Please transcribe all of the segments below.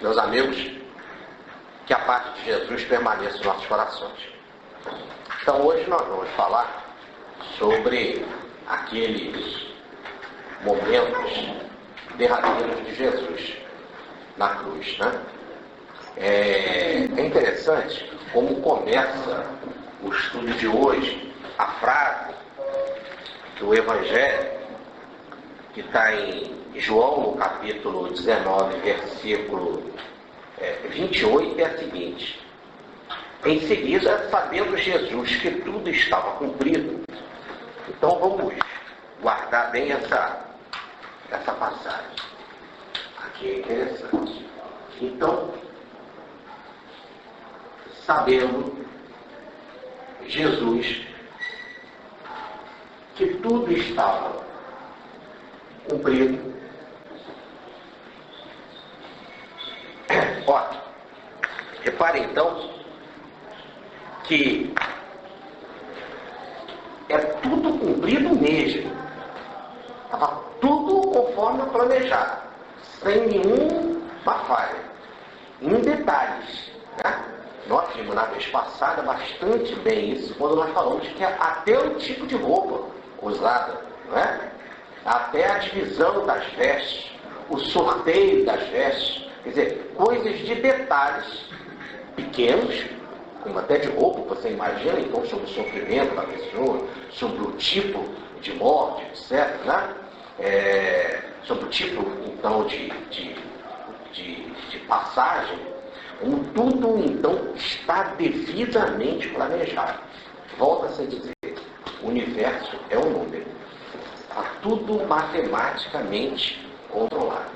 Meus amigos, que a paz de Jesus permaneça em nossos corações. Então hoje nós vamos falar sobre aqueles momentos derradeiros de Jesus na cruz, né? É interessante como começa o estudo de hoje, a frase do Evangelho, que está em João, no capítulo 19, versículo 28, é a seguinte: em seguida, sabendo Jesus que tudo estava cumprido. Então vamos guardar bem essa passagem. Aqui é interessante. Então, sabendo Jesus que tudo estava cumprido. Ó, reparem então que é tudo cumprido mesmo. Estava tudo conforme planejado, sem nenhuma falha, em detalhes, né? Nós vimos na vez passada bastante bem isso, quando nós falamos que até o tipo de roupa usada, não é? Até a divisão das vestes, o sorteio das vestes, quer dizer, coisas de detalhes pequenos, como até de roupa, você imagina, então, sobre o sofrimento da pessoa, sobre o tipo de morte, etc., né? Sobre o tipo, então, de passagem, como tudo, então, está devidamente planejado. Volta-se a dizer, o universo é um número. Está tudo matematicamente controlado.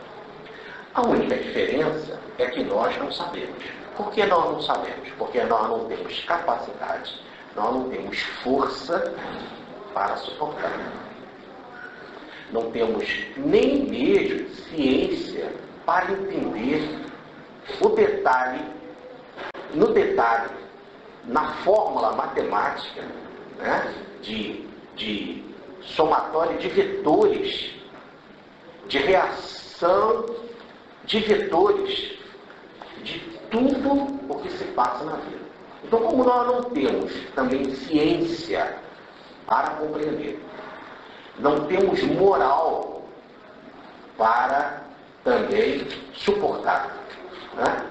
A única diferença é que nós não sabemos. Por que nós não sabemos? Porque nós não temos capacidade, nós não temos força para suportar. Não temos nem mesmo ciência para entender o detalhe, no detalhe, na fórmula matemática, né, de somatório de vetores, de reação de vetores, de tudo o que se passa na vida. Então, como nós não temos também ciência para compreender, não temos moral para também suportar, né?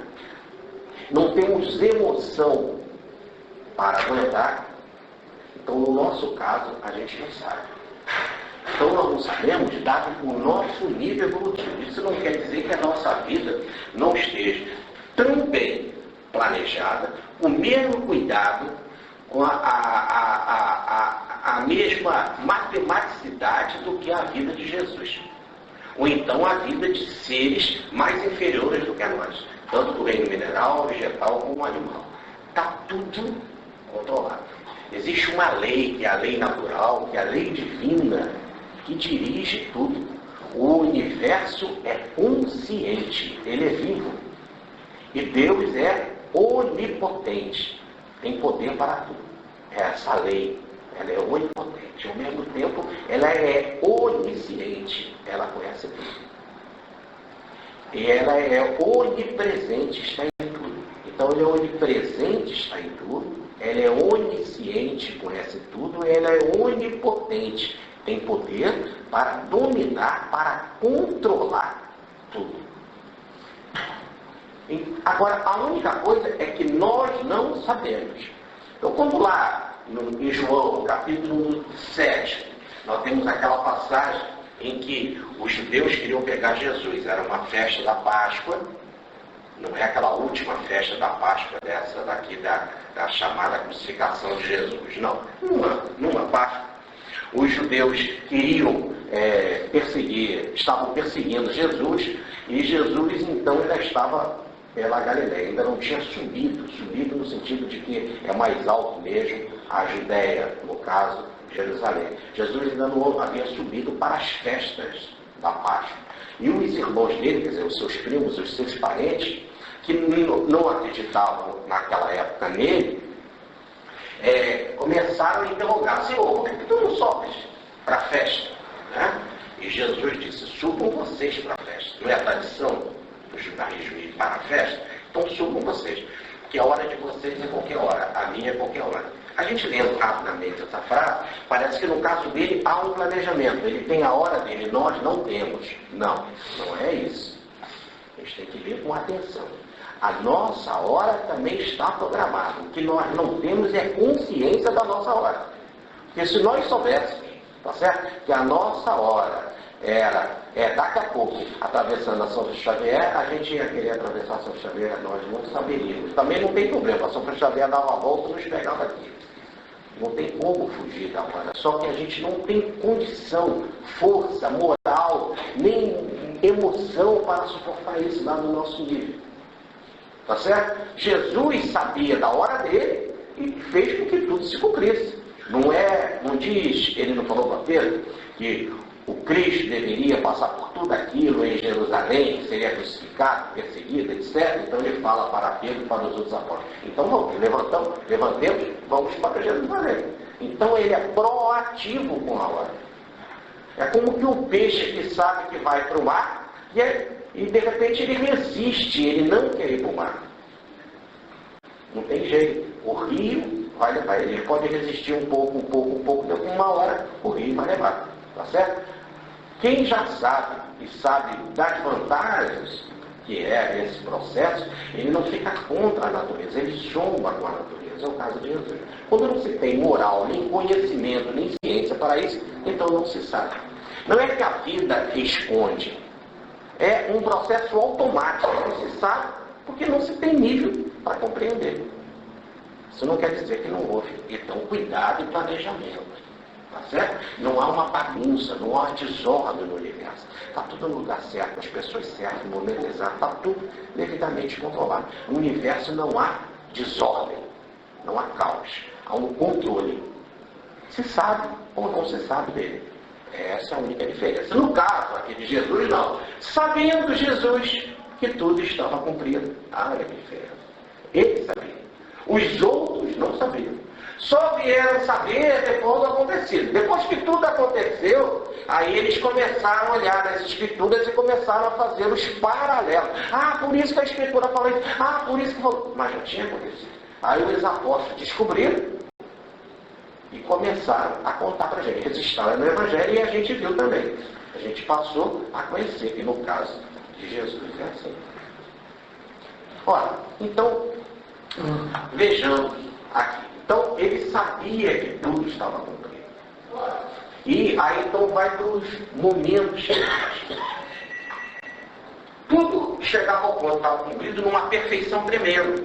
Não temos emoção para aguentar, então no nosso caso a gente não sabe. Então nós não sabemos, dado o nosso nível evolutivo. Isso não quer dizer que a nossa vida não esteja tão bem planejada, com o mesmo cuidado, com a mesma matematicidade do que a vida de Jesus. Ou então a vida de seres mais inferiores do que nós, tanto do reino mineral, vegetal como animal. Está tudo controlado. Existe uma lei, que é a lei natural, que é a lei divina, que dirige tudo. O universo é consciente, ele é vivo. E Deus é onipotente, tem poder para tudo. Essa lei, ela é onipotente. Ao mesmo tempo, ela é onisciente, ela conhece tudo. E ela é onipresente, está em tudo. Então, ele é onipresente, está em tudo. Ela é onisciente, conhece tudo. Ela é onipotente, tem poder para dominar, para controlar tudo. Agora, a única coisa é que nós não sabemos. Então, quando lá em João, capítulo 7, nós temos aquela passagem em que os judeus queriam pegar Jesus. Era uma festa da Páscoa, não é aquela última festa da Páscoa, dessa daqui da chamada crucificação de Jesus, não. Numa Páscoa, os judeus queriam estavam perseguindo Jesus, e Jesus então ainda estava pela Galileia, ainda não tinha subido no sentido de que é mais alto mesmo, a Judéia, no caso, Jerusalém. Jesus ainda não havia subido para as festas da Páscoa. E os irmãos dele, quer dizer, os seus primos, os seus parentes, que não acreditavam naquela época nele, começaram a interrogar: Senhor, por que tu não sobes para a festa? Né? E Jesus disse: subam vocês para a festa. Não é a tradição dos judeus? carrismo e para a festa, então subam vocês, que a hora de vocês é qualquer hora, a minha é qualquer hora. A gente lendo rapidamente essa frase, parece que no caso dele há um planejamento, ele tem a hora dele, nós não temos. Não, não é isso. A gente tem que ler com atenção. A nossa hora também está programada. O que nós não temos é consciência da nossa hora. Porque se nós soubéssemos, tá certo? Que a nossa hora daqui a pouco, atravessando a São Xavier, a gente ia querer atravessar a São Xavier, nós não saberíamos. Também não tem problema, a São Xavier dava a volta e nos pegava aqui. Não tem como fugir da hora. Só que a gente não tem condição, força, moral, nem emoção para suportar isso lá no nosso nível. Tá certo? Jesus sabia da hora dele e fez com que tudo se cumprisse. Não diz, ele não falou para Pedro, que o Cristo deveria passar por tudo aquilo em Jerusalém, que seria crucificado, perseguido, etc. Então ele fala para Pedro e para os outros apóstolos. Então vamos, levantemos, vamos para Jerusalém. Então ele é proativo com a hora. É como que o peixe que sabe que vai para o mar e de repente ele resiste, ele não quer ir para o mar. Não tem jeito. O rio vai levar ele. Ele pode resistir um pouco, de uma hora, o rio vai levar. Tá certo? Quem já sabe e sabe das vantagens que é esse processo, ele não fica contra a natureza, ele soma com a natureza. É o caso de Jesus. Quando não se tem moral, nem conhecimento, nem ciência para isso, então não se sabe. Não é que a vida esconde. É um processo automático. Não se sabe porque não se tem nível para compreender. Isso não quer dizer que não houve. Então, cuidado e planejamento. Tá certo? Não há uma bagunça, não há desordem no universo. Está tudo no lugar certo, as pessoas certas, no momento exato, está tudo devidamente controlado. No universo não há desordem, não há caos, há um controle. Se sabe ou não se sabe dele. Essa é a única diferença. No caso aqui de Jesus, não. Sabendo Jesus que tudo estava cumprido. Ah, é a diferença. Ele sabia. Os outros não sabiam. Só vieram saber depois do acontecido. Depois que tudo aconteceu, aí eles começaram a olhar nas escrituras e começaram a fazer os paralelos. Ah, por isso que a escritura fala isso. Ah, por isso que falou. Mas já tinha acontecido. Aí os apóstolos descobriram e começaram a contar para a gente. Eles estavam no Evangelho e a gente viu também. A gente passou a conhecer, que no caso de Jesus é assim. Ora, então, vejamos aqui. Então, ele sabia que tudo estava cumprido. E aí, então, vai para os momentos finais. Tudo chegava ao ponto, estava cumprido numa perfeição tremenda.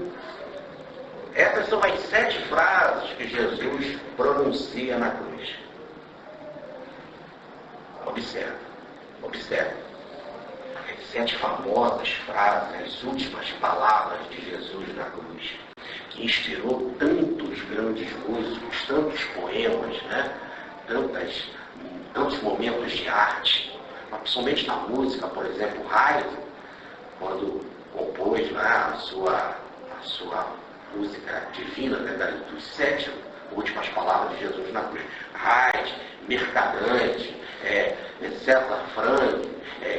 Essas são as 7 frases que Jesus pronuncia na cruz. Observe. As 7 famosas frases, as últimas palavras de Jesus na cruz, que inspirou tantos grandes músicos, tantos poemas, né? Tantos momentos de arte, principalmente na música, por exemplo, Haydn, quando compôs, né, a sua música divina, né, dos 7 últimas palavras de Jesus na cruz. Haydn, Mercadante, César Franck,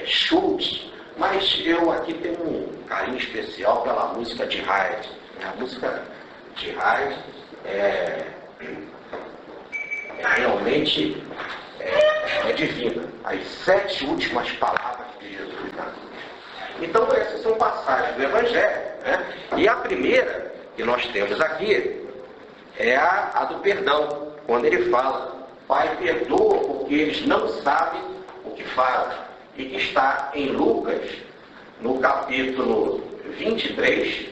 Schultz, mas eu aqui tenho um carinho especial pela música de Haydn. A música de Haydn realmente é divina. As 7 últimas palavras de Jesus na cruz. Então, essas são passagens do Evangelho. Né? E a primeira que nós temos aqui é a do perdão, quando ele fala: Pai, perdoa porque eles não sabem o que fazem. E que está em Lucas, no capítulo 23,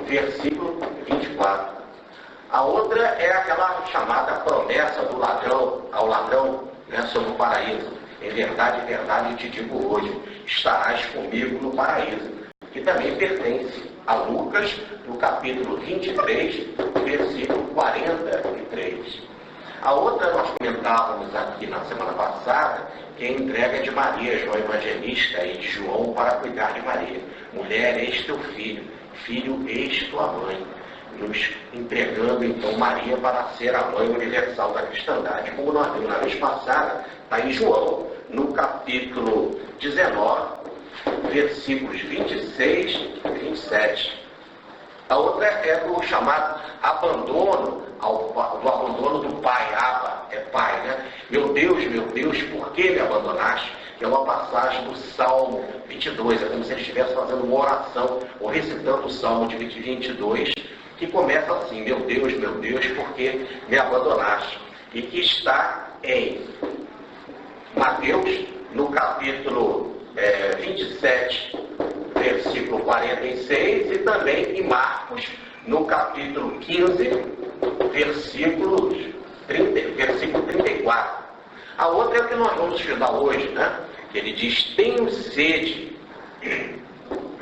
versículo 24. A outra é aquela chamada promessa do ladrão ao ladrão, né, sobre o paraíso. Em verdade, eu te digo hoje, estarás comigo no paraíso. Que também pertence a Lucas, no capítulo 23, versículo 43. A outra nós comentávamos aqui na semana passada, que é a entrega de Maria, João Evangelista, e de João para cuidar de Maria. Mulher, eis teu filho. Filho, eis tua mãe. Nos entregando, então, Maria para ser a mãe universal da cristandade. Como nós vimos na vez passada, está em João, no capítulo 19, versículos 26 e 27. A outra é do chamado abandono, do abandono do pai. Abba é pai, né? Meu Deus, por que me abandonaste? Que é uma passagem do Salmo 22, é como se ele estivesse fazendo uma oração, ou recitando o Salmo de 22, que começa assim: meu Deus, por que me abandonaste? E que está em Mateus, no capítulo 27, versículo 46, e também em Marcos, no capítulo 15, versículo 34. A outra é o que nós vamos estudar hoje, né? Ele diz: tenho sede.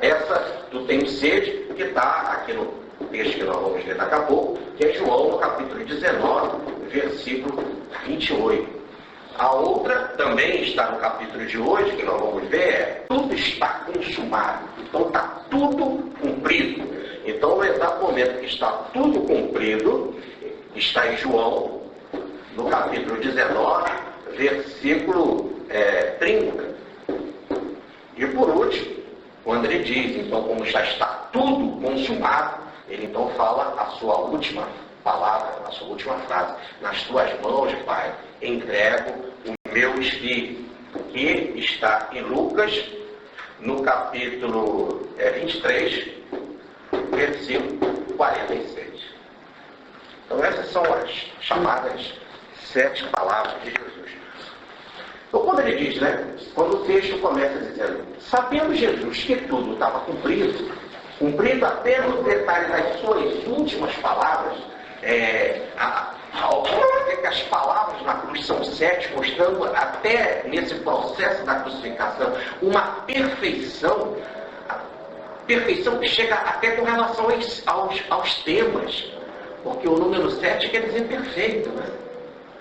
Essa do tenho sede, que está aqui no texto que nós vamos ler daqui a pouco, que é João, no capítulo 19, versículo 28. A outra também está no capítulo de hoje, que nós vamos ver, é: tudo está consumado. Então está tudo cumprido. Então, no exato momento que está tudo cumprido, está em João, no capítulo 19, versículo 30. E por último, quando ele diz, então, como já está tudo consumado, ele então fala a sua última palavra, a sua última frase: nas tuas mãos, Pai, entrego o meu espírito, que está em Lucas, no capítulo 23, versículo 46. Então essas são as chamadas 7 palavras de Jesus. Então quando ele diz, né, quando o texto começa dizendo: sabendo Jesus que tudo estava cumprido até no detalhe das suas últimas palavras, que as palavras na cruz são 7, mostrando até nesse processo da crucificação uma perfeição que chega até com relação aos temas, porque o número 7 quer dizer perfeito, né?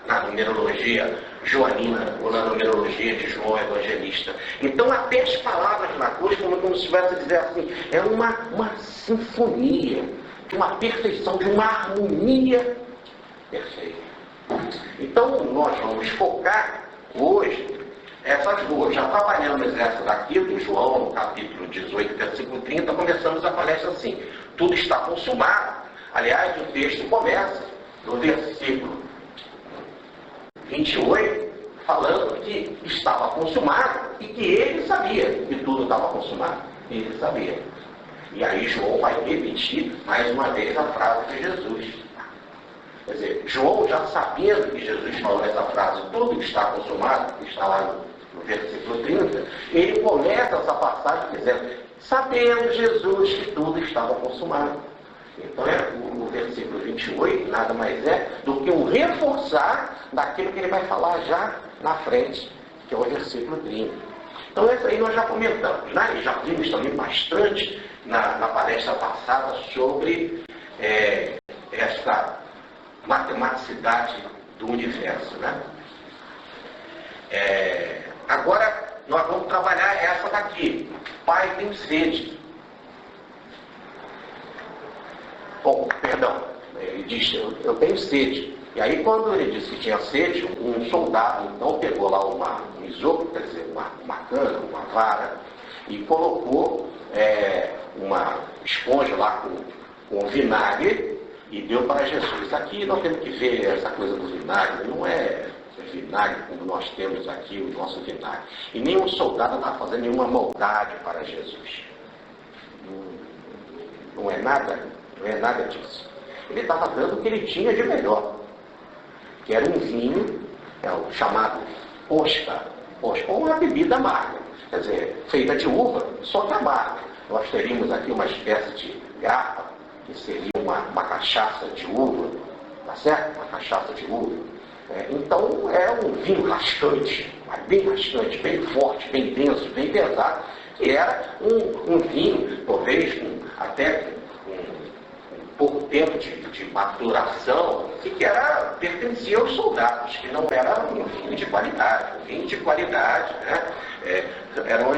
Na numerologia joanina, ou na numerologia de João Evangelista. Então até as palavras na cruz, como se tivesse a dizer assim, é uma sinfonia, de uma perfeição, de uma harmonia perfeita. Então nós vamos focar hoje essas duas. Já trabalhamos essa daqui do João, no capítulo 18, versículo 30, começamos a palestra assim: tudo está consumado. Aliás, o texto começa no versículo 28, falando que estava consumado e que ele sabia que tudo estava consumado. Ele sabia. E aí João vai repetir mais uma vez a frase de Jesus. Quer dizer, João, já sabendo que Jesus falou essa frase, tudo está consumado, que está lá no versículo 30, ele começa essa passagem dizendo: sabendo Jesus que tudo estava consumado. Então o versículo 28 nada mais é do que um reforçar daquilo que ele vai falar já na frente, que é o versículo 30. Então essa aí nós já comentamos, né? E já vimos também bastante na palestra passada sobre essa matematicidade do universo, né? Agora nós vamos trabalhar essa daqui: Pai, tem sede. Bom, perdão, ele diz: eu tenho sede. E aí quando ele disse que tinha sede, um soldado então pegou lá um isopo, quer dizer, uma cana, uma vara, e colocou uma esponja lá com vinagre e deu para Jesus. Aqui nós temos que ver essa coisa do vinagre, não é vinagre como nós temos aqui o nosso vinagre. E nenhum soldado está fazendo nenhuma maldade para Jesus. Não é nada disso. Ele estava dando o que ele tinha de melhor, que era um vinho, o chamado posca, uma bebida amarga, quer dizer, feita de uva, só que amarga. Nós teríamos aqui uma espécie de grapa, que seria uma cachaça de uva, tá certo? Uma cachaça de uva. Então é um vinho rastante, bem forte, bem denso, bem pesado, que era um vinho, talvez até pouco tempo de maturação, e que pertencia aos soldados, que não era um vinho de qualidade. Um vinho de qualidade, né? Eram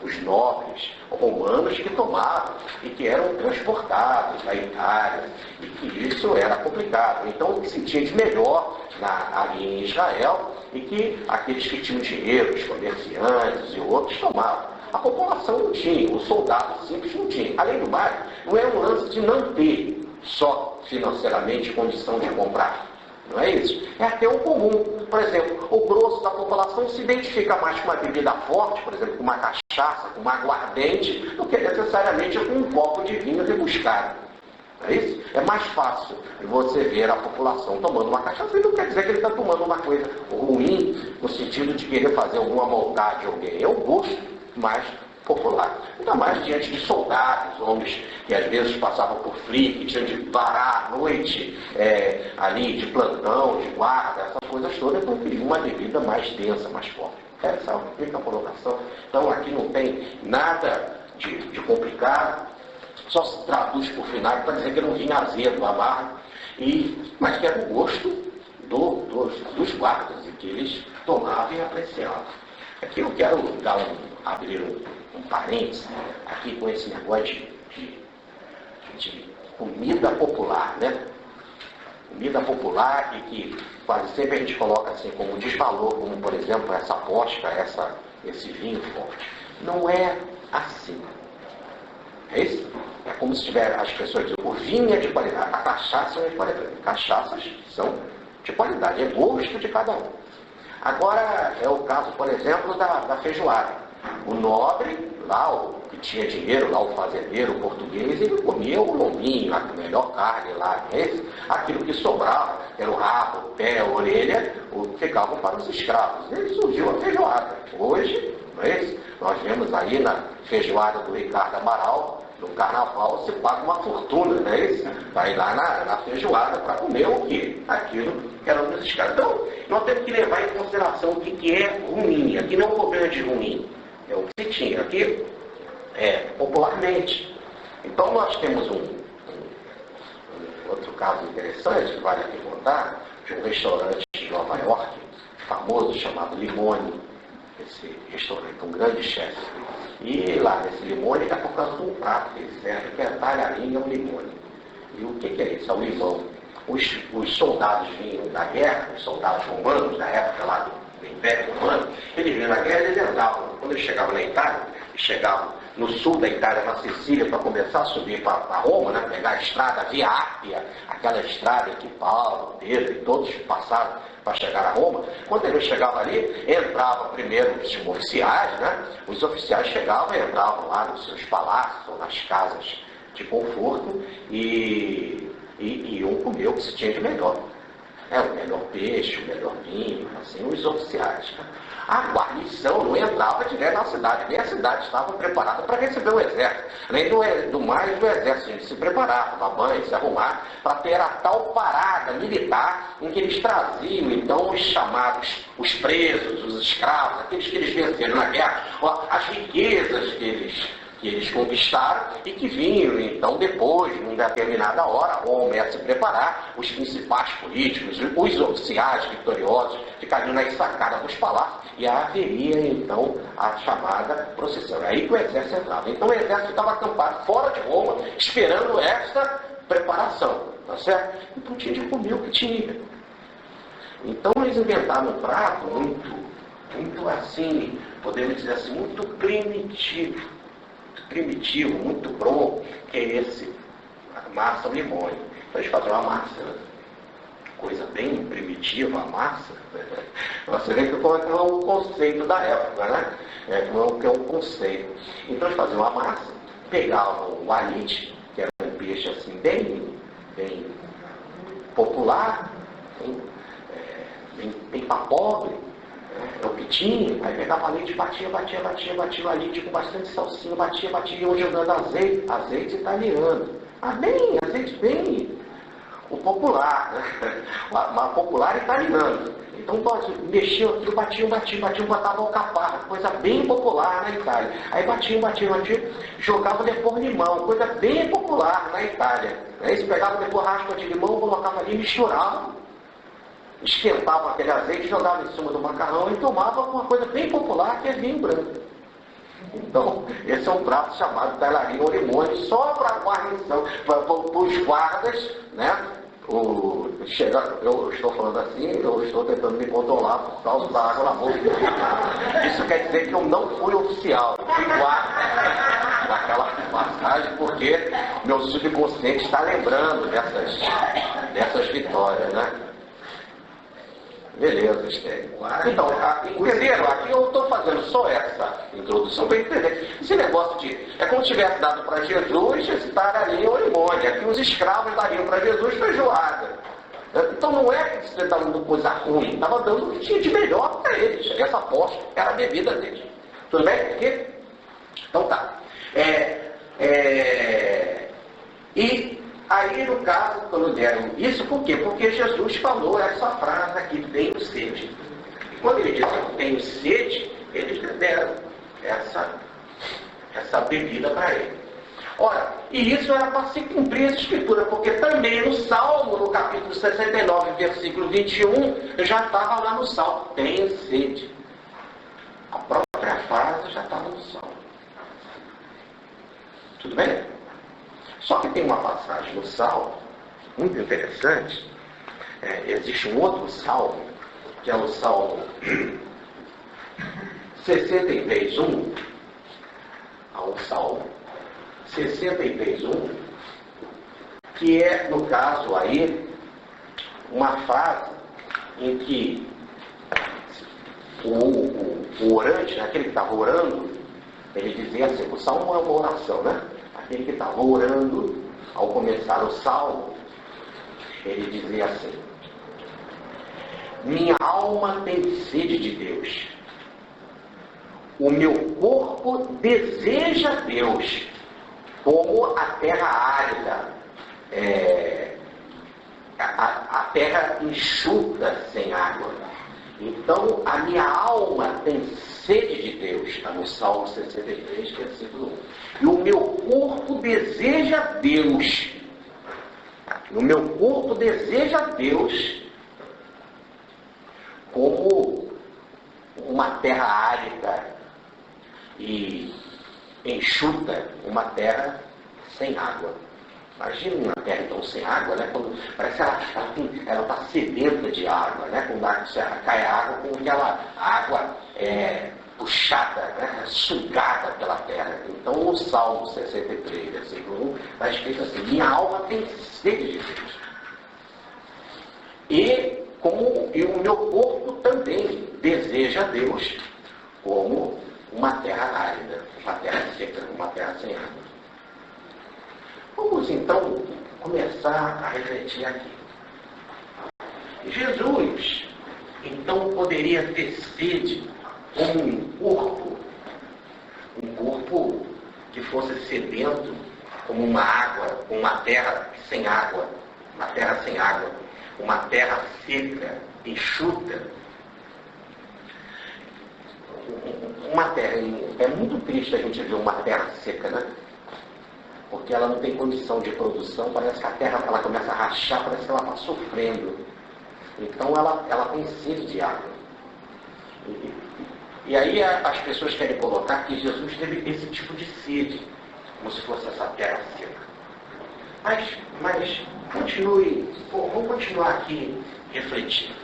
os nobres romanos que tomavam e que eram transportados da Itália, e que isso era complicado. Então, o que se tinha de melhor ali em Israel e que aqueles que tinham dinheiro, os comerciantes e outros, tomavam. A população não tinha, o soldado simples não tinha. Além do mais, não é um lance de não ter só financeiramente condição de comprar. Não é isso? É até o comum. Por exemplo, o grosso da população se identifica mais com uma bebida forte, por exemplo, com uma cachaça, com uma aguardente, do que necessariamente com um copo de vinho rebuscado. Não é isso? É mais fácil você ver a população tomando uma cachaça, e não quer dizer que ele está tomando uma coisa ruim, no sentido de querer fazer alguma maldade a alguém. É o gosto mais popular. Ainda mais diante de soldados, homens que às vezes passavam por flic, tinham de parar à noite ali de plantão, de guarda, essas coisas todas, então queriam uma bebida mais densa, mais forte. Essa fica a colocação. Então aqui não tem nada de complicado, só se traduz por final para dizer que não vinha azedo, amargo, mas que era o gosto dos guardas e que eles tomavam e apreciavam. Aqui eu quero abrir um parênteses aqui com esse negócio de comida popular, né? Comida popular e que quase sempre a gente coloca assim como desvalor, como por exemplo essa posca, esse vinho forte. Não é assim. É isso? É como se tiver as pessoas dizem, o vinho é de qualidade, a cachaça é de qualidade. Cachaças são de qualidade, é gosto de cada um. Agora é o caso, por exemplo, da feijoada. O nobre, lá, o que tinha dinheiro, lá o fazendeiro, o português, ele comia o lombinho, a melhor carne lá, aquilo que sobrava, era o rabo, o pé, a orelha, ficavam para os escravos. E aí surgiu a feijoada. Hoje, não é isso? Nós vemos aí na feijoada do Ricardo Amaral, no carnaval, se paga uma fortuna, não é isso? Vai lá na feijoada para comer o quê? Aquilo que era dos escravos. Então, nós temos que levar em consideração o que é ruim. Aqui não é um problema de ruim. É o que se tinha aqui, popularmente. Então nós temos um outro caso interessante, que vale aqui contar, de um restaurante em Nova York, famoso, chamado Limone. Esse restaurante, um grande chefe. E lá nesse limone está tocando um prato que ele serve, que é talharinha ou limone. E o que é isso? É o limão. Os soldados vinham da guerra, os soldados romanos, da época lá do Império Romano, eles vinham da guerra e eles andavam. Quando eles chegavam na Itália, eles chegavam no sul da Itália, na Sicília, para começar a subir para Roma, né, pegar a estrada Via Ápia, aquela estrada que Paulo, Pedro e todos passaram para chegar a Roma. Quando eles chegavam ali, entravam primeiro os oficiais, né? Os oficiais chegavam e entravam lá nos seus palácios ou nas casas de conforto e iam comer o que se tinha de melhor. O melhor peixe, o melhor vinho, assim, os oficiais. A guarnição não entrava direto na cidade, nem a cidade estava preparada para receber o exército. Além do mais, o exército a gente se preparava, tomar banho, se arrumar, para ter a tal parada militar em que eles traziam, então, os chamados, os presos, os escravos, aqueles que eles venceram na guerra, as riquezas que eles conquistaram e que vinham, então, depois, numa determinada hora, Roma ia se preparar, os principais políticos, os oficiais vitoriosos, ficariam na sacada dos palácios e haveria, então, a chamada procissão. É aí que o exército entrava. Então, o exército ficava acampado fora de Roma, esperando esta preparação, tá certo? Então, tinha de comer o que tinha. Então, eles inventaram um prato muito assim, podemos dizer assim, muito primitivo, muito bom, que é esse, a massa ao limone. Então eles fazem uma massa, né? Coisa bem primitiva, a massa. Você vê que é um conceito da época, né? Que é um conceito. Então eles faziam uma massa, pegavam o alite, que era um peixe assim bem popular, bem para pobre, é o que tinha, aí pegava a leite, batia o alite com bastante salsinha, batia, e iam jogando azeite italiano. Azeite bem o popular, né? Mas popular italiano. Então mexiam aquilo, batiam, botavam alcaparra, coisa bem popular na Itália. Aí batiam, jogavam depois limão, coisa bem popular na Itália. Aí eles pegavam depois raspa de limão, colocavam ali, misturavam, esquentavam aquele azeite, jogavam em cima do macarrão e tomavam uma coisa bem popular que é vinho branco. Então, esse é um prato chamado talharim ou limone, só para guarnição, para os guardas, né? Eu estou falando assim, eu estou tentando me controlar por causa da água na boca. Isso quer dizer que eu não fui oficial, eu fui guarda daquela passagem, porque meu subconsciente está lembrando dessas vitórias, né? Beleza, Estélio. Então, entenderam? Aqui eu estou fazendo só essa introdução para entender. Esse negócio de... É como se tivesse dado para Jesus esse talharim ou limone. Aqui os escravos dariam para Jesus feijoada. Então não é que você está dando coisa ruim. Estava dando o que tinha de melhor para eles. Essa aposta era a bebida deles. Tudo bem? Aqui? Então tá. E aí, no caso, quando deram isso, por quê? Porque Jesus falou essa frase aqui, tenho sede. E quando ele disse que tenho sede, eles deram essa bebida para ele. Ora, e isso era para se cumprir essa escritura, porque também no Salmo, no capítulo 69, versículo 21, já estava lá no Salmo, tenho sede. A própria frase já estava no Salmo. Tudo bem? Só que tem uma passagem no Salmo, muito interessante. Existe um outro Salmo, que é o Salmo 63:1. Há um Salmo 63:1, que é, no caso aí, uma frase em que o orante, aquele que estava orando, ele dizia assim, o Salmo é uma oração, né? Aquele que estava orando, ao começar o Salmo, ele dizia assim, minha alma tem sede de Deus, o meu corpo deseja Deus, como a terra árida, a terra enxuta sem água. Então, a minha alma tem sede de Deus, está no Salmo 63, versículo 1. E o meu corpo deseja Deus. O meu corpo deseja Deus como uma terra árida e enxuta, uma terra sem água. Imagina uma terra então sem água, né? Quando, parece que ela está sedenta de água, né? Quando cai água, com aquela água puxada, né? Sugada pela terra. Então, no Salmo 63, versículo 1, está escrito assim, minha alma tem sede de Deus. E o meu corpo também deseja Deus, como uma terra árida, uma terra seca, uma terra sem água. Vamos então começar a refletir aqui. Jesus, então, poderia ter sede como um corpo que fosse sedento, como uma água, uma terra sem água, uma terra sem água, uma terra seca, enxuta. Uma terra, é muito triste a gente ver uma terra seca, né? Porque ela não tem condição de produção, parece que a terra ela começa a rachar, parece que ela está sofrendo. Então ela tem sede de água. E aí as pessoas querem colocar que Jesus teve esse tipo de sede, como se fosse essa terra seca. Mas continue, vamos continuar aqui refletindo.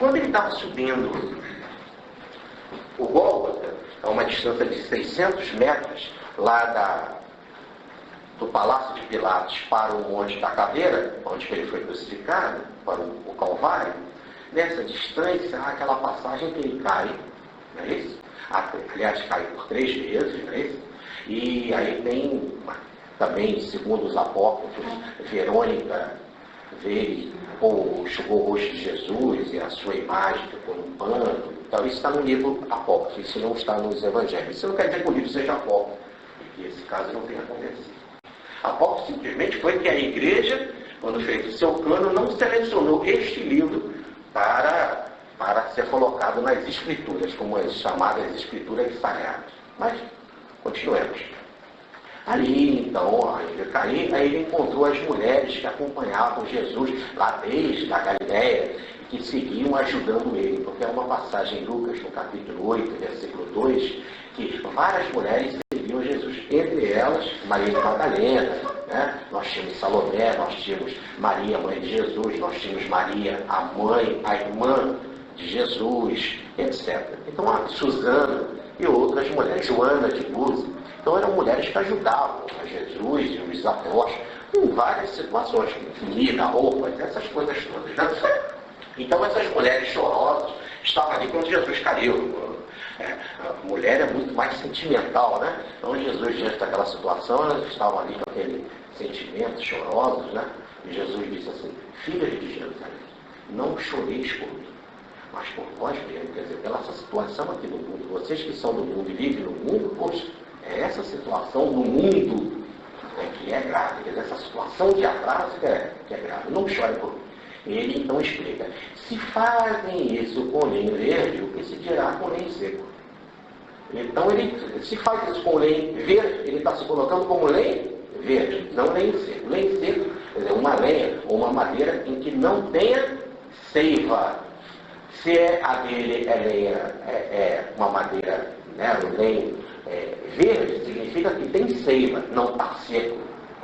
Quando ele estava subindo o Gólgota, a uma distância de 600 metros, lá do Palácio de Pilatos para o Monte da Caveira, onde ele foi crucificado, para o Calvário, nessa distância, há aquela passagem que ele cai, não é isso? Aliás, cai por 3 vezes, não é isso? E aí tem também, segundo os apócrifos, Verônica veio, enxugou o rosto de Jesus e a sua imagem ficou no pano. Então, isso está no livro apócrifo, isso não está nos evangelhos. Isso não quer dizer que o livro seja apócrifo, porque esse caso não tenha acontecido. Apócrifo simplesmente foi que a igreja, quando fez o seu cano, não selecionou este livro para ser colocado nas escrituras, como as chamadas escrituras sagradas. Mas, continuemos. Ali, então, aí ele encontrou as mulheres que acompanhavam Jesus lá desde a Galileia, que seguiam ajudando ele, porque é uma passagem em Lucas, no capítulo 8, versículo 2, que várias mulheres seguiam Jesus. Entre elas, Maria de Madalena, né? Nós tínhamos Salomé, nós tínhamos Maria, mãe de Jesus, nós tínhamos Maria, a mãe, a irmã de Jesus, etc. Então, a Susana e outras mulheres, Joana de Búzios. Então, eram mulheres que ajudavam a Jesus e os apóstolos em várias situações, comida, roupas, essas coisas todas, né? Então, essas mulheres chorosas estavam ali quando Jesus caiu. A mulher é muito mais sentimental, né? Então, Jesus, diante daquela situação, elas estavam ali com aquele sentimento, chorosos, né? E Jesus disse assim: filhas de Jerusalém, não choreis por mim, mas por vós mesmos. Quer dizer, pela essa situação aqui do mundo, vocês que são do mundo e vivem no mundo, poxa, é essa situação do mundo que é grave. Quer dizer, essa situação de atraso que é grave. Não chorem por mim. Ele então explica: se fazem isso com lenho verde, o que se dirá com lenho seco? Então, se faz isso com lenho verde, ele está se colocando como lenho verde, não lenho seco. Lenho seco, quer dizer, uma lenha ou uma madeira em que não tenha seiva. Se a dele é uma madeira, né, um lenho verde, significa que tem seiva, não está seco.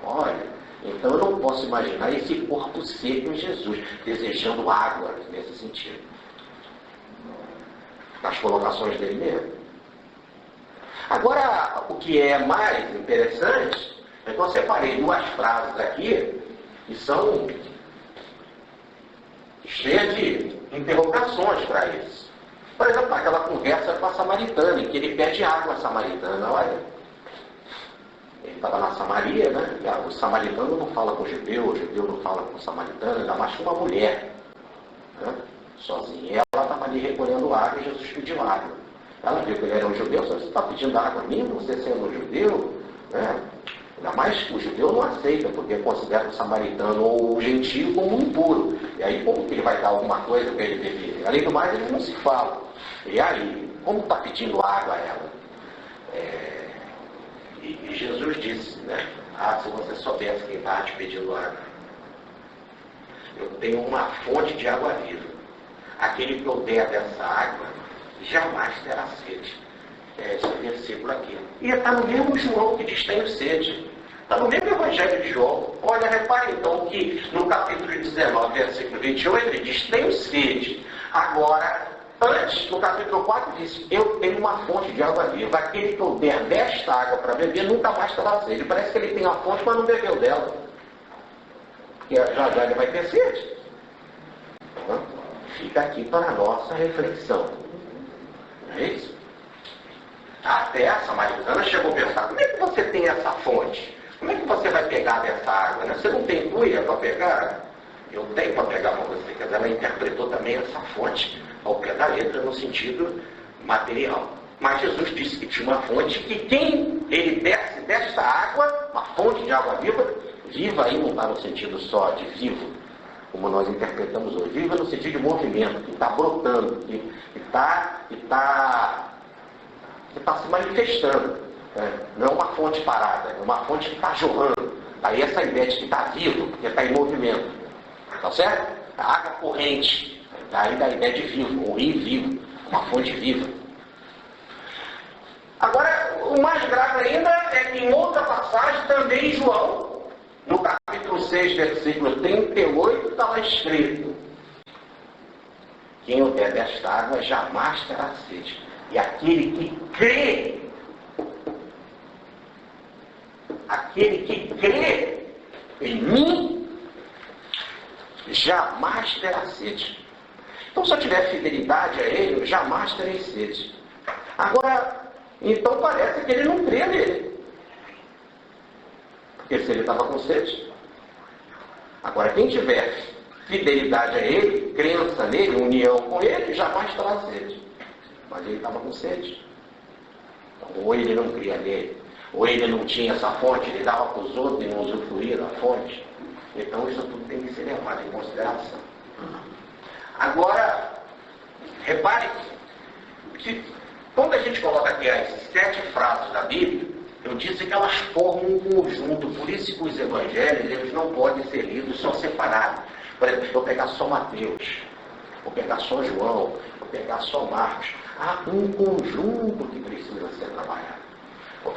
Olha, então eu não posso imaginar esse corpo seco em Jesus, desejando água nesse sentido. Nas colocações dele mesmo. Agora, o que é mais interessante é que eu separei duas frases aqui que são cheias de interrogações para isso. Por exemplo, aquela conversa com a samaritana, em que ele pede água à samaritana. Olha, ele estava na Samaria, né? O samaritano não fala com o judeu não fala com o samaritano, ainda mais com uma mulher, né? Sozinha. Ela estava ali recolhendo água e Jesus pediu água. Ela viu que ele era um judeu: você está pedindo água a mim, você sendo um judeu? Né? Ainda mais que o judeu não aceita, porque considera o samaritano ou o gentio como um impuro. E aí, como que ele vai dar alguma coisa para ele beber? Além do mais, eles não se falam. E aí, como está pedindo água a ela? E Jesus disse, né? Se você soubesse quem está te pedindo água. Eu tenho uma fonte de água viva. Aquele que eu der dessa água jamais terá sede. Esse versículo aqui. E está no mesmo João que diz: tenho sede. Está no mesmo Evangelho de João. Olha, repare então que no capítulo 19, versículo 28, ele diz: tenho sede. Agora, antes, no capítulo 4, diz: eu tenho uma fonte de água viva. Aquele que eu der desta água para beber nunca mais terá sede. Parece que ele tem a fonte, mas não bebeu dela. Porque já ele vai ter sede. Então, fica aqui para a nossa reflexão. Não é isso? Até a samaritana chegou a pensar: como é que você tem essa fonte? Como é que você vai pegar dessa água? Né? Você não tem cuia para pegar? Eu tenho para pegar para você. Quer dizer, ela interpretou também essa fonte ao pé da letra no sentido material. Mas Jesus disse que tinha uma fonte, que quem ele desse desta água, uma fonte de água viva, viva aí não está no sentido só de vivo, como nós interpretamos hoje, viva no sentido de movimento, que está brotando, que está se manifestando. Não é uma fonte parada, é uma fonte que está jorrando. Daí essa ideia de que está vivo, porque está em movimento. Tá certo? A água corrente, daí da ideia de vivo, um rio vivo, uma fonte viva. Agora, o mais grave ainda é que em outra passagem, também em João, no capítulo 6, versículo 38, está lá escrito: quem eu der desta água jamais terá sede. E aquele que crê em mim, jamais terá sede. Então, se eu tiver fidelidade a ele, eu jamais terei sede. Agora, então parece que ele não crê nele. Porque se ele estava com sede. Agora, quem tiver fidelidade a ele, crença nele, união com ele, jamais terá sede. Mas ele estava com sede. Então, ou ele não cria nele, ou ele não tinha essa fonte, ele dava para os outros e não usufruía da fonte. Então isso tudo tem que ser levado em consideração. Agora, repare que quando a gente coloca aqui as 7 frases da Bíblia, eu disse que elas formam um conjunto, por isso que os evangelhos eles não podem ser lidos só separados. Por exemplo, se eu pegar só Mateus, vou pegar só João, vou pegar só Marcos. Há um conjunto que precisa ser trabalhado.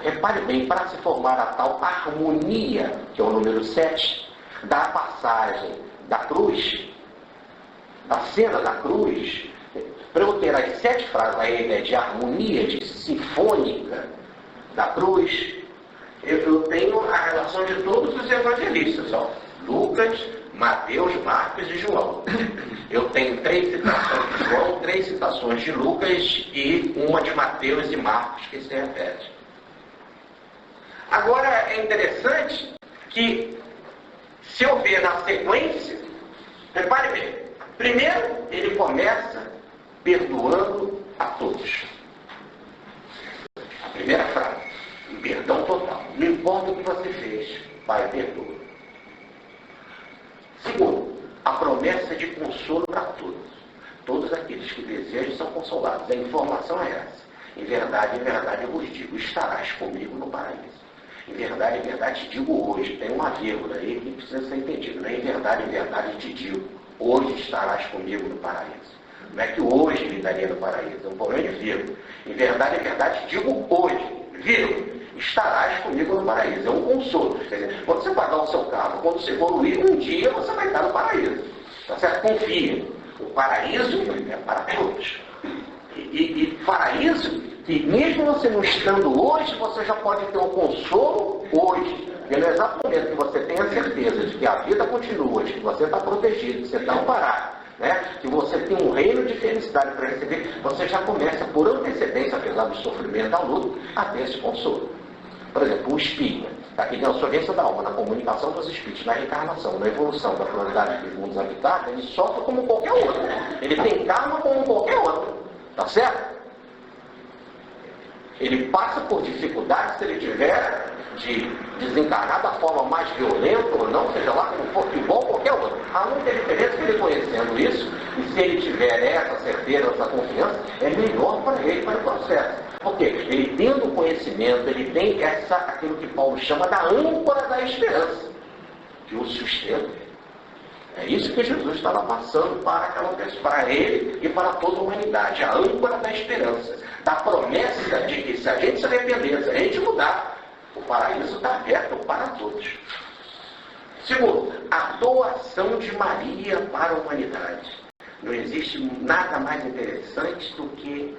Repare bem, para se formar a tal harmonia, que é o número 7, da passagem da cruz, da cena da cruz, para eu ter as 7 frases, a ideia de harmonia, de sinfônica da cruz, eu tenho a relação de todos os evangelistas, ó, Lucas, Mateus, Marcos e João. Eu tenho 3 citações de João, 3 citações de Lucas e uma de Mateus e Marcos que se repete. Agora é interessante que, se eu ver na sequência, repare bem, primeiro ele começa perdoando a todos. A primeira frase, perdão total. Não importa o que você fez, Pai, perdoa. Segundo, a promessa de consolo para todos. Todos aqueles que desejam são consolados. A informação é essa. Em verdade, eu vos digo, estarás comigo no paraíso. Em verdade, te digo hoje. Tem uma vírgula aí que precisa ser entendido. Não é em verdade, te digo, hoje estarás comigo no paraíso. Não é que hoje ele estaria no paraíso, é um problema de vírgula. Em verdade, te digo hoje, vírgula, estarás comigo no paraíso. É um consolo. Quer dizer, quando você pagar o seu carro, quando você evoluir, um dia você vai estar no paraíso. Tá certo? Confia. O paraíso é para todos. E paraíso, que mesmo você não estando hoje, você já pode ter um consolo hoje. Pelo exato momento que você tem a certeza de que a vida continua, de que você está protegido, que você está amparado, né? Que você tem um reino de felicidade para receber, você já começa por antecedência, apesar do sofrimento da luta, a ter esse consolo. Por exemplo, o espírita, aqui na ausência da alma, na comunicação dos espíritos, na reencarnação, na evolução da pluralidade dos mundos habitados, ele sofre como qualquer outro. Ele tem karma como qualquer outro. Tá certo? Ele passa por dificuldades se ele tiver de desencarnar da forma mais violenta ou não, seja lá como for, igual qualquer outro. A única diferença é que ele conhecendo isso, e se ele tiver essa certeza, essa confiança, é melhor para ele, para o processo. Porque ele tendo o conhecimento, ele tem aquilo que Paulo chama da âncora da esperança, que o sustenta. É isso que Jesus estava passando para aquela pessoa, para ele e para toda a humanidade. A âncora da esperança, da promessa de que se a gente se arrepender, se a gente mudar, o paraíso está aberto para todos. Segundo, a doação de Maria para a humanidade. Não existe nada mais interessante do que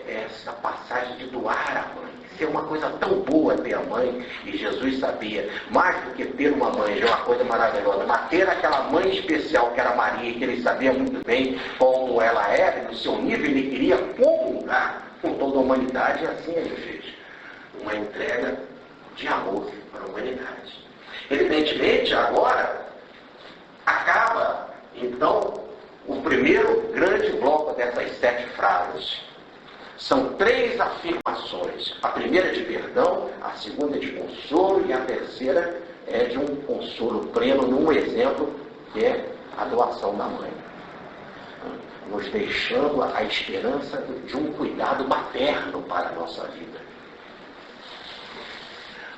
essa passagem de doar a mãe. Isso é uma coisa tão boa ter a mãe, e Jesus sabia, mais do que ter uma mãe, já é uma coisa maravilhosa, mas ter aquela mãe especial que era Maria, que ele sabia muito bem como ela era, no seu nível, ele queria comungar com toda a humanidade, e assim ele fez. Uma entrega de amor para a humanidade. Evidentemente, agora, acaba, então, o primeiro grande bloco dessas 7 frases. São 3 afirmações. A primeira é de perdão, a segunda é de consolo e a terceira é de um consolo pleno, num exemplo que é a doação da mãe. Nos deixando a esperança de um cuidado materno para a nossa vida.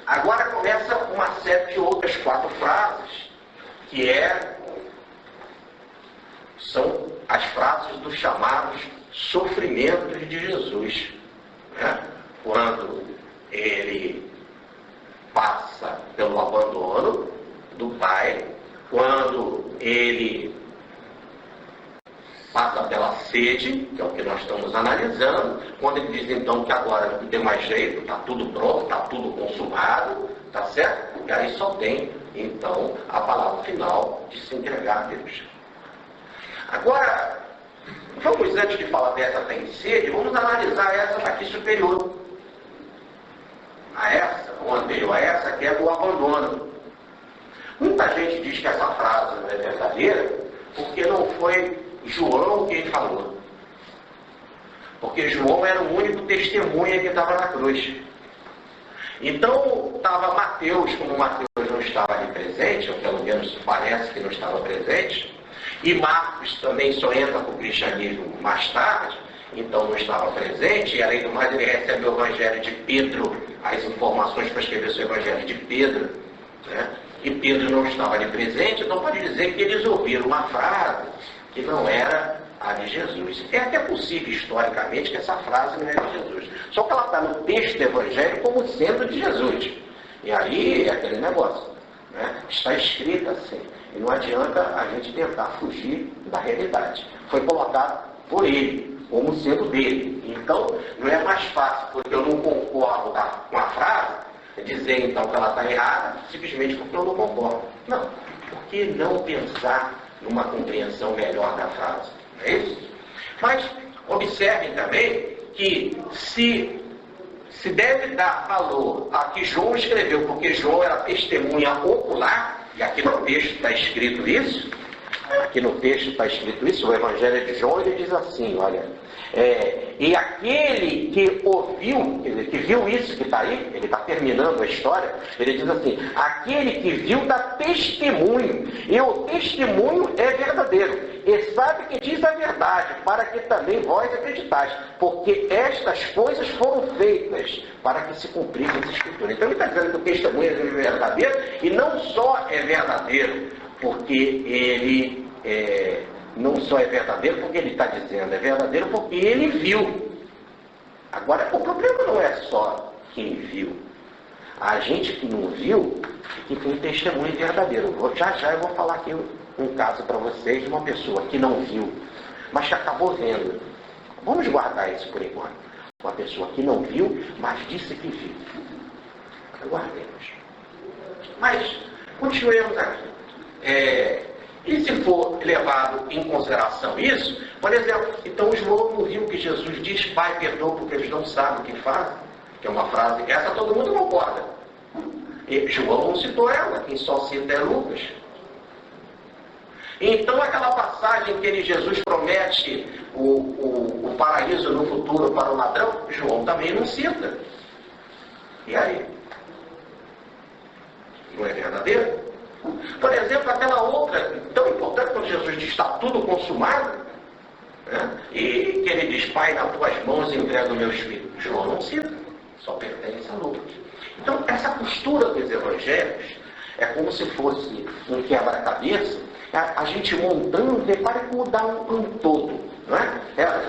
Agora começa uma série de outras 4 frases, que são as frases dos chamados sofrimentos de Jesus, né? Quando ele passa pelo abandono do Pai, quando ele passa pela sede, que é o que nós estamos analisando, quando ele diz então que agora não tem mais jeito, está tudo pronto, está tudo consumado, tá certo? E aí só tem então a palavra final de se entregar a Deus. Agora, vamos, antes de falar dessa tem sede, vamos analisar essa daqui superior. A essa, ou anterior a essa, que é do abandono. Muita gente diz que essa frase não é verdadeira, porque não foi João quem falou. Porque João era o único testemunha que estava na cruz. Então, estava Mateus, como Mateus não estava ali presente, ou pelo menos parece que não estava presente, e Marcos também só entra para o cristianismo mais tarde, então não estava presente, e além do mais ele recebe o evangelho de Pedro, as informações para escrever seu evangelho de Pedro, né? E Pedro não estava ali presente, então pode dizer que eles ouviram uma frase que não era a de Jesus. É até possível, historicamente, que essa frase não é de Jesus. Só que ela está no texto do Evangelho como sendo de Jesus. E aí é aquele negócio, né? Está escrito assim. E não adianta a gente tentar fugir da realidade. Foi colocado por ele, como sendo dele. Então, não é mais fácil, porque eu não concordo com a frase, dizer então que ela está errada, simplesmente porque eu não concordo. Não. Por que não pensar numa compreensão melhor da frase? Não é isso? Mas observem também que se deve dar valor a que João escreveu, porque João era testemunha ocular, e aqui no texto está escrito isso, o Evangelho de João, ele diz assim, olha, e aquele que ouviu, quer dizer, que viu isso que está aí, ele está terminando a história, ele diz assim, aquele que viu dá testemunho, e o testemunho é verdadeiro, e sabe que diz a verdade, para que também vós acreditais, porque estas coisas foram feitas para que se cumprisse essa escritura. Então ele está dizendo que o testemunho é verdadeiro, e não só é verdadeiro, porque ele não só é verdadeiro porque ele está dizendo, é verdadeiro porque ele viu. Agora, o problema não é só quem viu. A gente que não viu, que tem testemunho verdadeiro. Já eu vou falar aqui um caso para vocês de uma pessoa que não viu, mas que acabou vendo. Vamos guardar isso por enquanto. Uma pessoa que não viu, mas disse que viu. Guardemos. Mas, continuemos aqui. E se for levado em consideração isso, por exemplo, então João não viu que Jesus diz, Pai, perdoa porque eles não sabem o que fazem, que é uma frase, essa todo mundo concorda. E João não citou ela, quem só cita é Lucas. Então aquela passagem que Jesus promete o paraíso no futuro para o ladrão, João também não cita. E aí? Não é verdadeiro? Por exemplo, aquela outra, tão importante quando Jesus diz, está tudo consumado, né? E que ele diz, Pai, nas tuas mãos entrego o meu espírito. João não cita, só pertence a Lucas. Então, essa postura dos evangelhos é como se fosse um quebra-cabeça, a gente montando, repare como dá um todo, não é?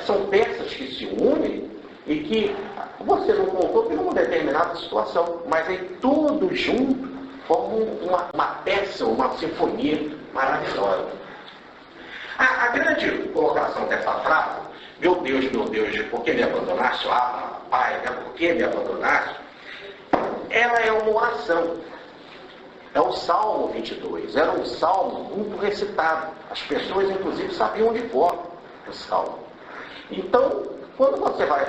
São peças que se unem e que você não montou em uma determinada situação, mas aí tudo junto como uma peça, uma sinfonia maravilhosa. A grande colocação dessa frase, meu Deus, por que me abandonaste? Pai, né? Por que me abandonaste? Ela é uma oração. É o Salmo 22. Era um salmo muito recitado. As pessoas, inclusive, sabiam de cor o salmo. Então, quando você vai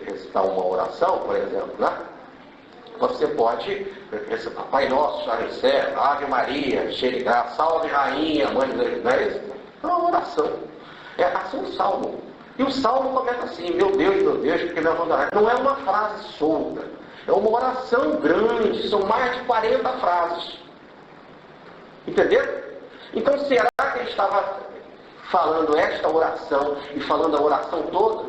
recitar uma oração, por exemplo, né? Você pode recitar Pai Nosso, está no céu, Ave Maria, cheia de graça, salve Rainha, Mãe de Deus, não é isso? É uma oração. É assim um salmo. E o salmo começa assim, meu Deus, porque me abandonaste. Não é uma frase solta. É uma oração grande, são mais de 40 frases. Entenderam? Então, será que ele estava falando esta oração e falando a oração toda?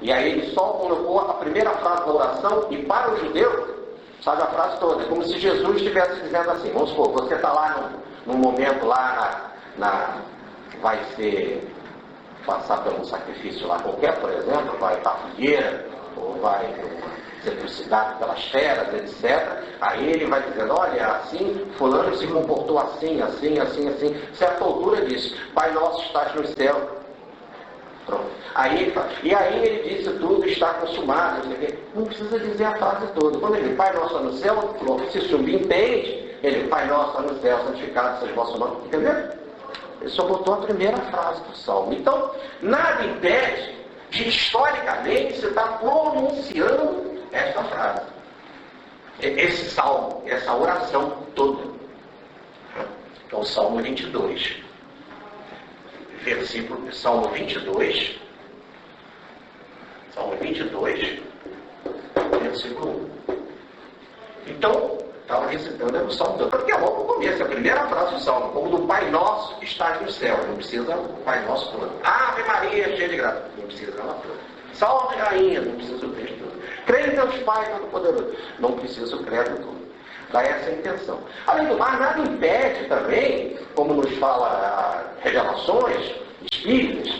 E aí ele só colocou a primeira frase da oração e para o judeu, sabe a frase toda, como se Jesus estivesse dizendo assim, vamos supor, você está lá num momento lá vai passar por um sacrifício lá qualquer, por exemplo, vai para a fogueira, ou vai ser trucidado pelas feras, etc. Aí ele vai dizendo, olha, assim, fulano se comportou assim. Certa altura diz, Pai Nosso estás no céu. Pronto. E aí ele disse tudo está consumado. Não precisa dizer a frase toda. Quando ele Pai Nosso no céu, se subentende, ele Pai Nosso no céu, santificado seja o vosso nome. Entendeu? Ele só botou a primeira frase do salmo. Então, nada impede de historicamente você estar pronunciando esta frase. Esse salmo, essa oração toda. Que é o Salmo 22. Versículo, Salmo 22, versículo 1. Então, estava recitando o Salmo todo, porque é logo no começo, a primeira frase do Salmo, como do Pai Nosso estás no céu, não precisa o Pai Nosso todo. Ave Maria, cheia de graça, não precisa ela toda. Salve Rainha, não precisa o texto todo. Creio em Deus Pai Todo-Poderoso, não precisa o credo todo. Dá essa intenção. Além do mais, nada impede também, como nos fala Revelações, espíritas,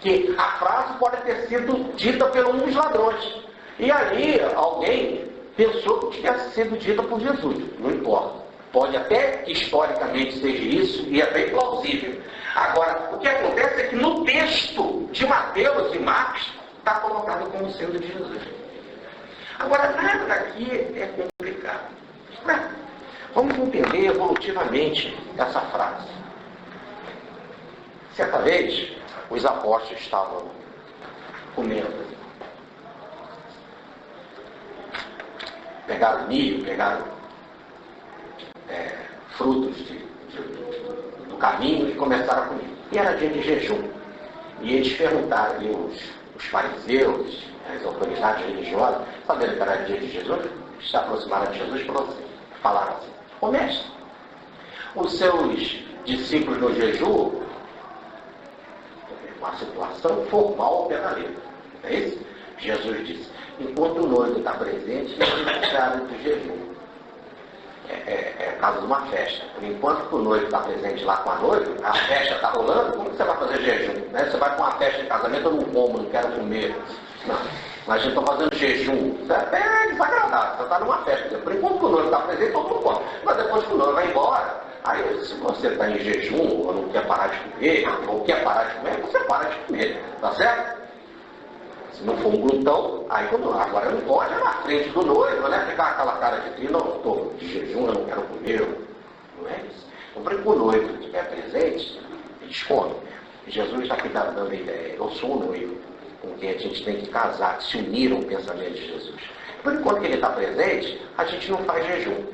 que a frase pode ter sido dita por um dos ladrões. E ali alguém pensou que tivesse sido dita por Jesus. Não importa. Pode até que historicamente seja isso, e é bem plausível. Agora, o que acontece é que no texto de Mateus e Marcos está colocado como sendo de Jesus. Agora, nada daqui é complicado. Vamos entender evolutivamente essa frase. Certa vez, os apóstolos estavam comendo. Pegaram milho, pegaram frutos do caminho e começaram a comer. E era dia de jejum. E eles perguntaram ali, os fariseus, as autoridades religiosas, sabendo que era dia de Jesus, se aproximaram de Jesus e falaram assim: ô mestre, os seus discípulos no jejum, uma situação formal ao pé da letra. É isso? Jesus disse: enquanto o noivo está presente, não é necessário de jejum. É caso de uma festa. Por enquanto o noivo está presente lá com a noiva, a festa está rolando, como que você vai fazer jejum? Né? Você vai para uma festa de casamento, eu não como, não quero comer. Não. Mas a gente está fazendo jejum. Isso é desagradável. Você está numa festa. Por enquanto o noivo está presente, todo mundo come. Mas depois que o noivo vai embora, aí se você está em jejum, ou não quer parar de comer, ou quer parar de comer, você para de comer. Tá certo? Se não for um glutão, aí agora não pode, é na frente do noivo, né? Ficar aquela cara de tri, não, estou de jejum, eu não quero comer. Não é isso. Então, para que o noivo estiver presente, eles comem. Jesus está aqui dando a ideia: eu sou o noivo com quem a gente tem que casar, se unir ao pensamento de Jesus. Por enquanto que ele está presente, a gente não faz jejum.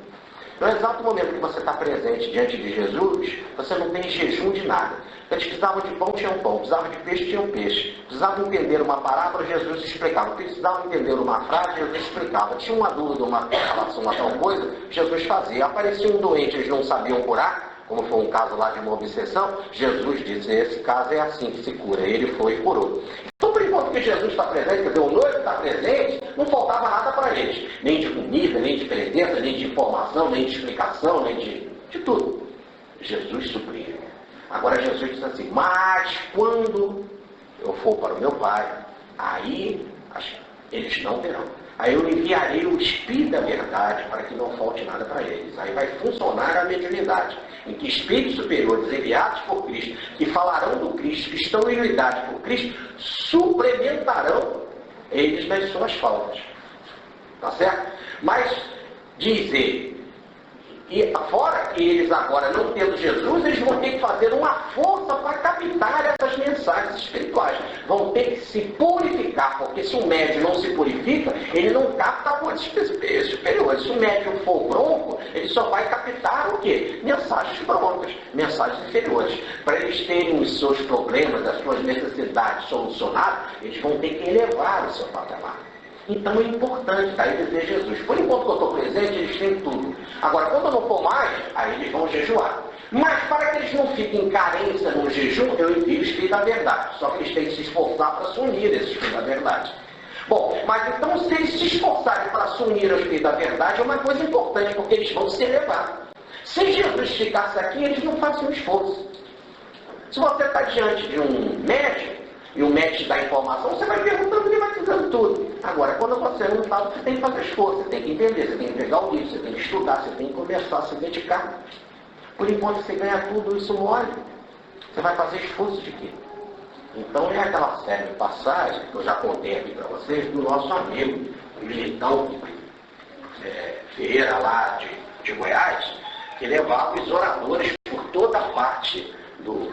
No exato momento que você está presente diante de Jesus, você não tem jejum de nada. Eles precisavam de pão, tinham pão. Precisavam de peixe, tinham peixe. Precisavam entender uma parábola, Jesus explicava. Precisavam entender uma frase, Jesus explicava. Tinha uma dúvida, uma relação a tal coisa, Jesus fazia. Aparecia um doente, eles não sabiam curar, como foi um caso lá de uma obsessão. Jesus disse: esse caso é assim que se cura. Ele foi e curou. Então, por enquanto que Jesus está presente, quer dizer, o noivo está presente, não faltava nada para eles. Nem de comida, nem de presença, nem de informação, nem de explicação, nem de tudo. Jesus supria. Agora Jesus diz assim: mas quando eu for para o meu Pai, aí eles não terão. Aí eu enviarei o Espírito da verdade para que não falte nada para eles. Aí vai funcionar a mediunidade, em que espíritos superiores enviados por Cristo, que falarão do Cristo, que estão em unidade por Cristo, suplementarão eles nas suas faltas. Tá certo? Mas diz ele, e fora que eles agora, não tendo Jesus, eles vão ter que fazer uma força para captar essas mensagens espirituais. Vão ter que se purificar, porque se o médium não se purifica, ele não capta coisas superiores. Se o médium for bronco, ele só vai captar o quê? Mensagens broncas, mensagens inferiores. Para eles terem os seus problemas, as suas necessidades solucionadas, eles vão ter que elevar o seu patamar. Então é importante, daí dizer Jesus: por enquanto que eu estou presente, eles têm tudo. Agora, quando eu não for mais, aí eles vão jejuar. Mas para que eles não fiquem em carência no jejum, eu envio o Espírito da verdade. Só que eles têm que se esforçar para se unir esse Espírito da verdade. Bom, mas então se eles se esforçarem para se unir ao Espírito da verdade, é uma coisa importante, porque eles vão se elevar. Se Jesus ficasse aqui, eles não fazem um esforço. Se você está diante de um médico, e o médico dá informação, você vai perguntando e ele vai dizendo tudo. Agora, quando você não sabe, você tem que fazer esforço, você tem que entender, você tem que pegar o livro, você tem que estudar, você tem que começar a se dedicar. Por enquanto você ganha tudo isso mole, você vai fazer esforço de quê? Então é aquela série de passagens que eu já contei aqui para vocês, do nosso amigo, o militão Ferreira lá de Goiás, que levava os oradores por toda a parte do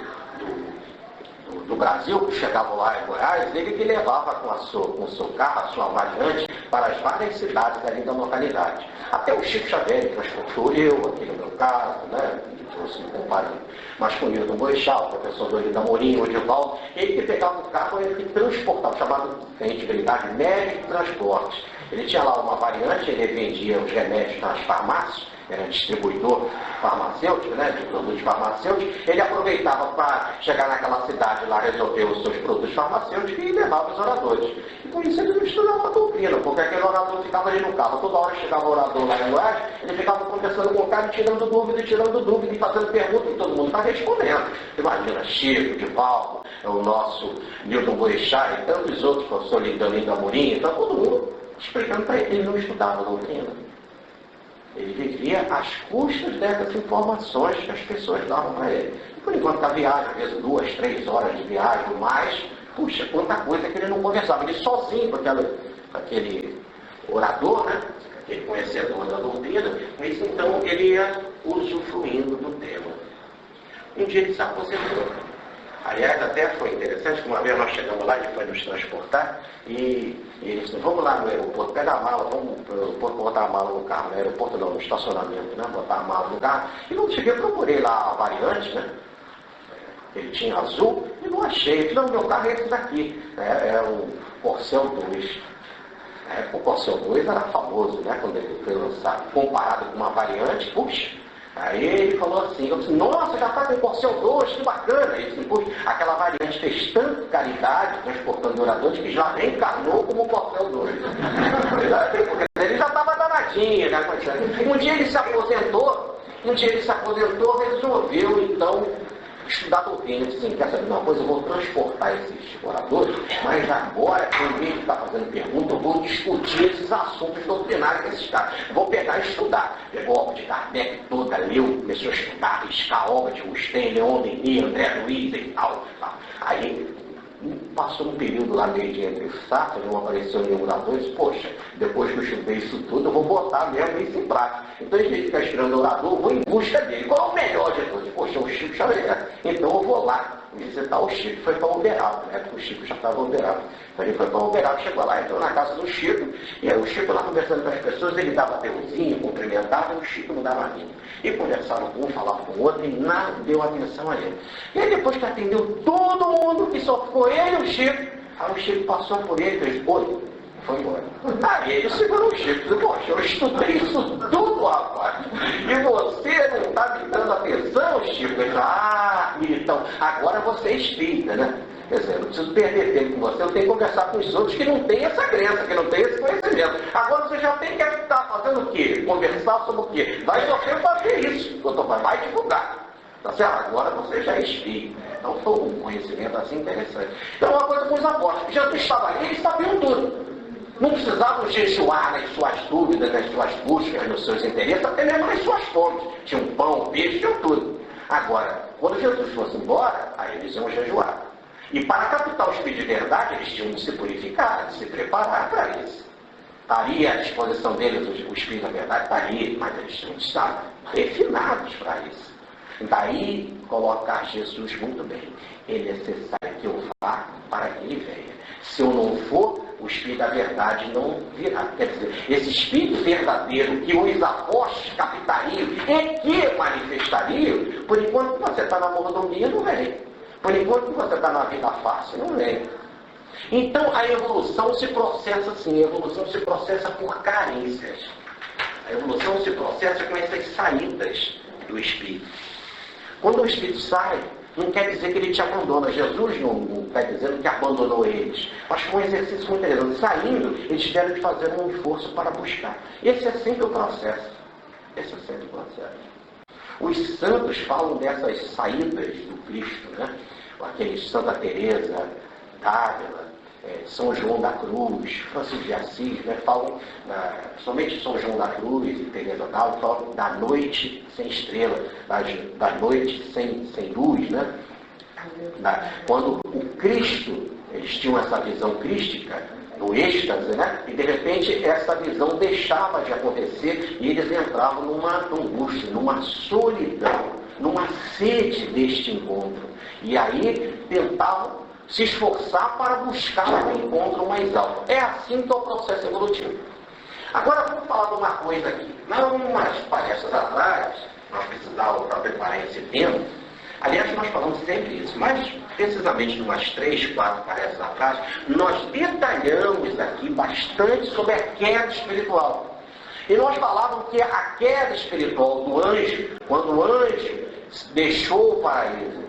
Brasil, que chegavam lá em Goiás, ele que levava com o seu carro, a sua variante, para as várias cidades ali da localidade. Até o Chico Xavier, que transportou eu, aqui no meu caso, né? Trouxe um compadre masculino do Boixá, o professor Dorinda Amorim, o Edivaldo, ele que pegava o carro, ele que transportava, chamado, que a gente brincar de médico de transporte. Ele tinha lá uma variante, ele vendia os remédios nas farmácias, era distribuidor farmacêutico, né, de produtos farmacêuticos. Ele aproveitava para chegar naquela cidade lá, resolver os seus produtos farmacêuticos e levava os oradores. E por isso ele não estudava doutrina. doutrina, porque aquele orador ficava ali no carro, toda hora chegava o orador lá em Goiás, ele ficava conversando com o cara, tirando dúvida, e fazendo pergunta, e todo mundo está respondendo. Imagina, Chico, Divaldo, o nosso Newton Boechat e tantos outros, o professor Linda Amorim, então todo mundo explicando para ele, ele não estudava a doutrina. Ele vivia às custas dessas informações que as pessoas davam para ele. E por enquanto a viagem, às vezes 2, 3 horas de viagem, mais, puxa, quanta coisa que ele não conversava. Ele sozinho, com aquele orador, né? Aquele conhecedor da doutrina, mas então ele ia usufruindo do tema. Um dia ele se aposentou. Aliás, até foi interessante que uma vez nós chegamos lá, ele foi nos transportar, e ele disse, vamos lá no aeroporto, pega a mala, vamos para o aeroporto botar a mala no carro, no aeroporto não, no estacionamento, né? Botar a mala no carro. E não cheguei, procurei lá a variante, né? Ele tinha azul, e não achei. Eu falei, não, meu carro é esse daqui, é o Corcel 2. O Corcel 2 era famoso, né? Quando ele foi lançado, comparado com uma variante, puxa. Aí ele falou assim, eu disse, nossa, já está com o Corcel 2, que bacana. Ele disse, puxa, aquela variante fez tanta caridade, transportando oradores, que já reencarnou como o Corcel 2. Ele já estava danadinho, né? Um dia ele se aposentou, resolveu, então, estudar doutrina. Ele disse assim, quer saber de uma coisa, eu vou transportar esses oradores, mas agora, em vez de estar fazendo pergunta, eu vou discutir esses assuntos doutrinários com esses caras. Vou pegar e estudar. Pegou a obra de Kardec toda, leu, começou a estudar, riscar a obra de Agostinho, Leon Denis, André Luiz e tal. Aí, passou um período lá meio de entre safra, não apareceu nenhum orador, e disse, poxa, depois que eu estudei isso tudo, eu vou botar mesmo isso em prática. Então, em vez de ficar esperando o orador, eu vou em busca dele. Qual é o melhor de todos? Poxa, o Chico Xavier. Então, eu vou lá visitar o Chico. Foi para Uberaba, né? Porque o Chico já estava em Uberaba. Então, ele foi para Uberaba, chegou lá, entrou na casa do Chico, e aí o Chico lá conversando com as pessoas, ele dava adeozinho, cumprimentava, e o Chico não dava nada. E conversaram com um, falavam com o outro, e nada deu atenção a ele. E aí, depois que atendeu todo mundo, que só ficou ele e o Chico, aí o Chico passou por ele e fez, oi, foi embora. Aí ele segurou o Chico e disse, poxa, eu estudei isso tudo, rapaz. E você não está me dando atenção, Chico? Ele falou, então, agora você é espírita, né? Quer dizer, eu não preciso perder tempo com você, eu tenho que conversar com os outros que não têm essa crença, que não têm esse conhecimento. Agora você já tem que estar fazendo o quê? Conversar sobre o quê? Vai sofrer fazer isso, doutor, vai divulgar. Tá certo? Agora você já é espírita. Então foi um conhecimento assim interessante. Então uma coisa com os apóstolos. Jesus estava ali, eles sabiam tudo. Não precisavam jejuar nas suas dúvidas, nas suas buscas, nos seus interesses, até mesmo nas suas fontes. Tinham pão, peixe, tinham tudo. Agora, quando Jesus fosse embora, aí eles iam jejuar. E para captar o Espírito de verdade, eles tinham de se purificar, de se preparar para isso. Estaria à disposição deles o Espírito da verdade? Estaria, mas eles tinham de estar refinados para isso. Daí, colocar Jesus muito bem. É necessário que eu vá para que ele venha. Se eu não for, o Espírito da verdade não virá. Quer dizer, esse Espírito verdadeiro que os apóstolos captariam e que manifestariam, por enquanto você está na mordomia, não vem. Por enquanto você está na vida fácil, não vem. Então a evolução se processa assim, a evolução se processa por carências. A evolução se processa com essas saídas do Espírito. Quando o Espírito sai, não quer dizer que ele te abandona. Jesus não está dizendo que abandonou eles. Mas foi um exercício muito interessante. Saindo, eles tiveram de fazer um esforço para buscar. Esse é sempre o processo. Esse é sempre o processo. Os santos falam dessas saídas do Cristo, né? Aqueles Santa Teresa d'Ávila, São João da Cruz, Francisco de Assis, né? Falam, somente São João da Cruz e Teresa d'Ávila, falam da noite sem estrela, da noite sem luz, né? Quando o Cristo, eles tinham essa visão crística, no êxtase, né? E de repente essa visão deixava de acontecer e eles entravam numa angústia, numa solidão, numa sede deste encontro. E aí tentavam se esforçar para buscar um encontro mais alto. É assim que é o processo evolutivo. Agora vamos falar de uma coisa aqui. Umas palestras atrás, nós precisávamos para preparar esse tema. Aliás, nós falamos sempre isso, mas precisamente umas 3, 4 palestras atrás, nós detalhamos aqui bastante sobre a queda espiritual. E nós falávamos que a queda espiritual do anjo, quando o anjo deixou o paraíso,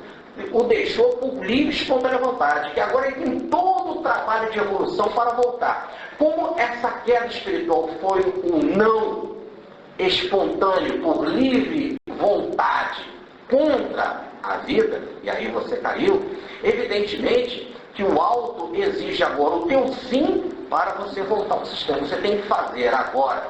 o deixou por livre e espontânea vontade, que agora ele tem todo o trabalho de evolução para voltar. Como essa queda espiritual foi um não espontâneo, por livre vontade, contra a vida, e aí você caiu, evidentemente que o alto exige agora o teu sim para você voltar ao sistema. Você tem que fazer agora,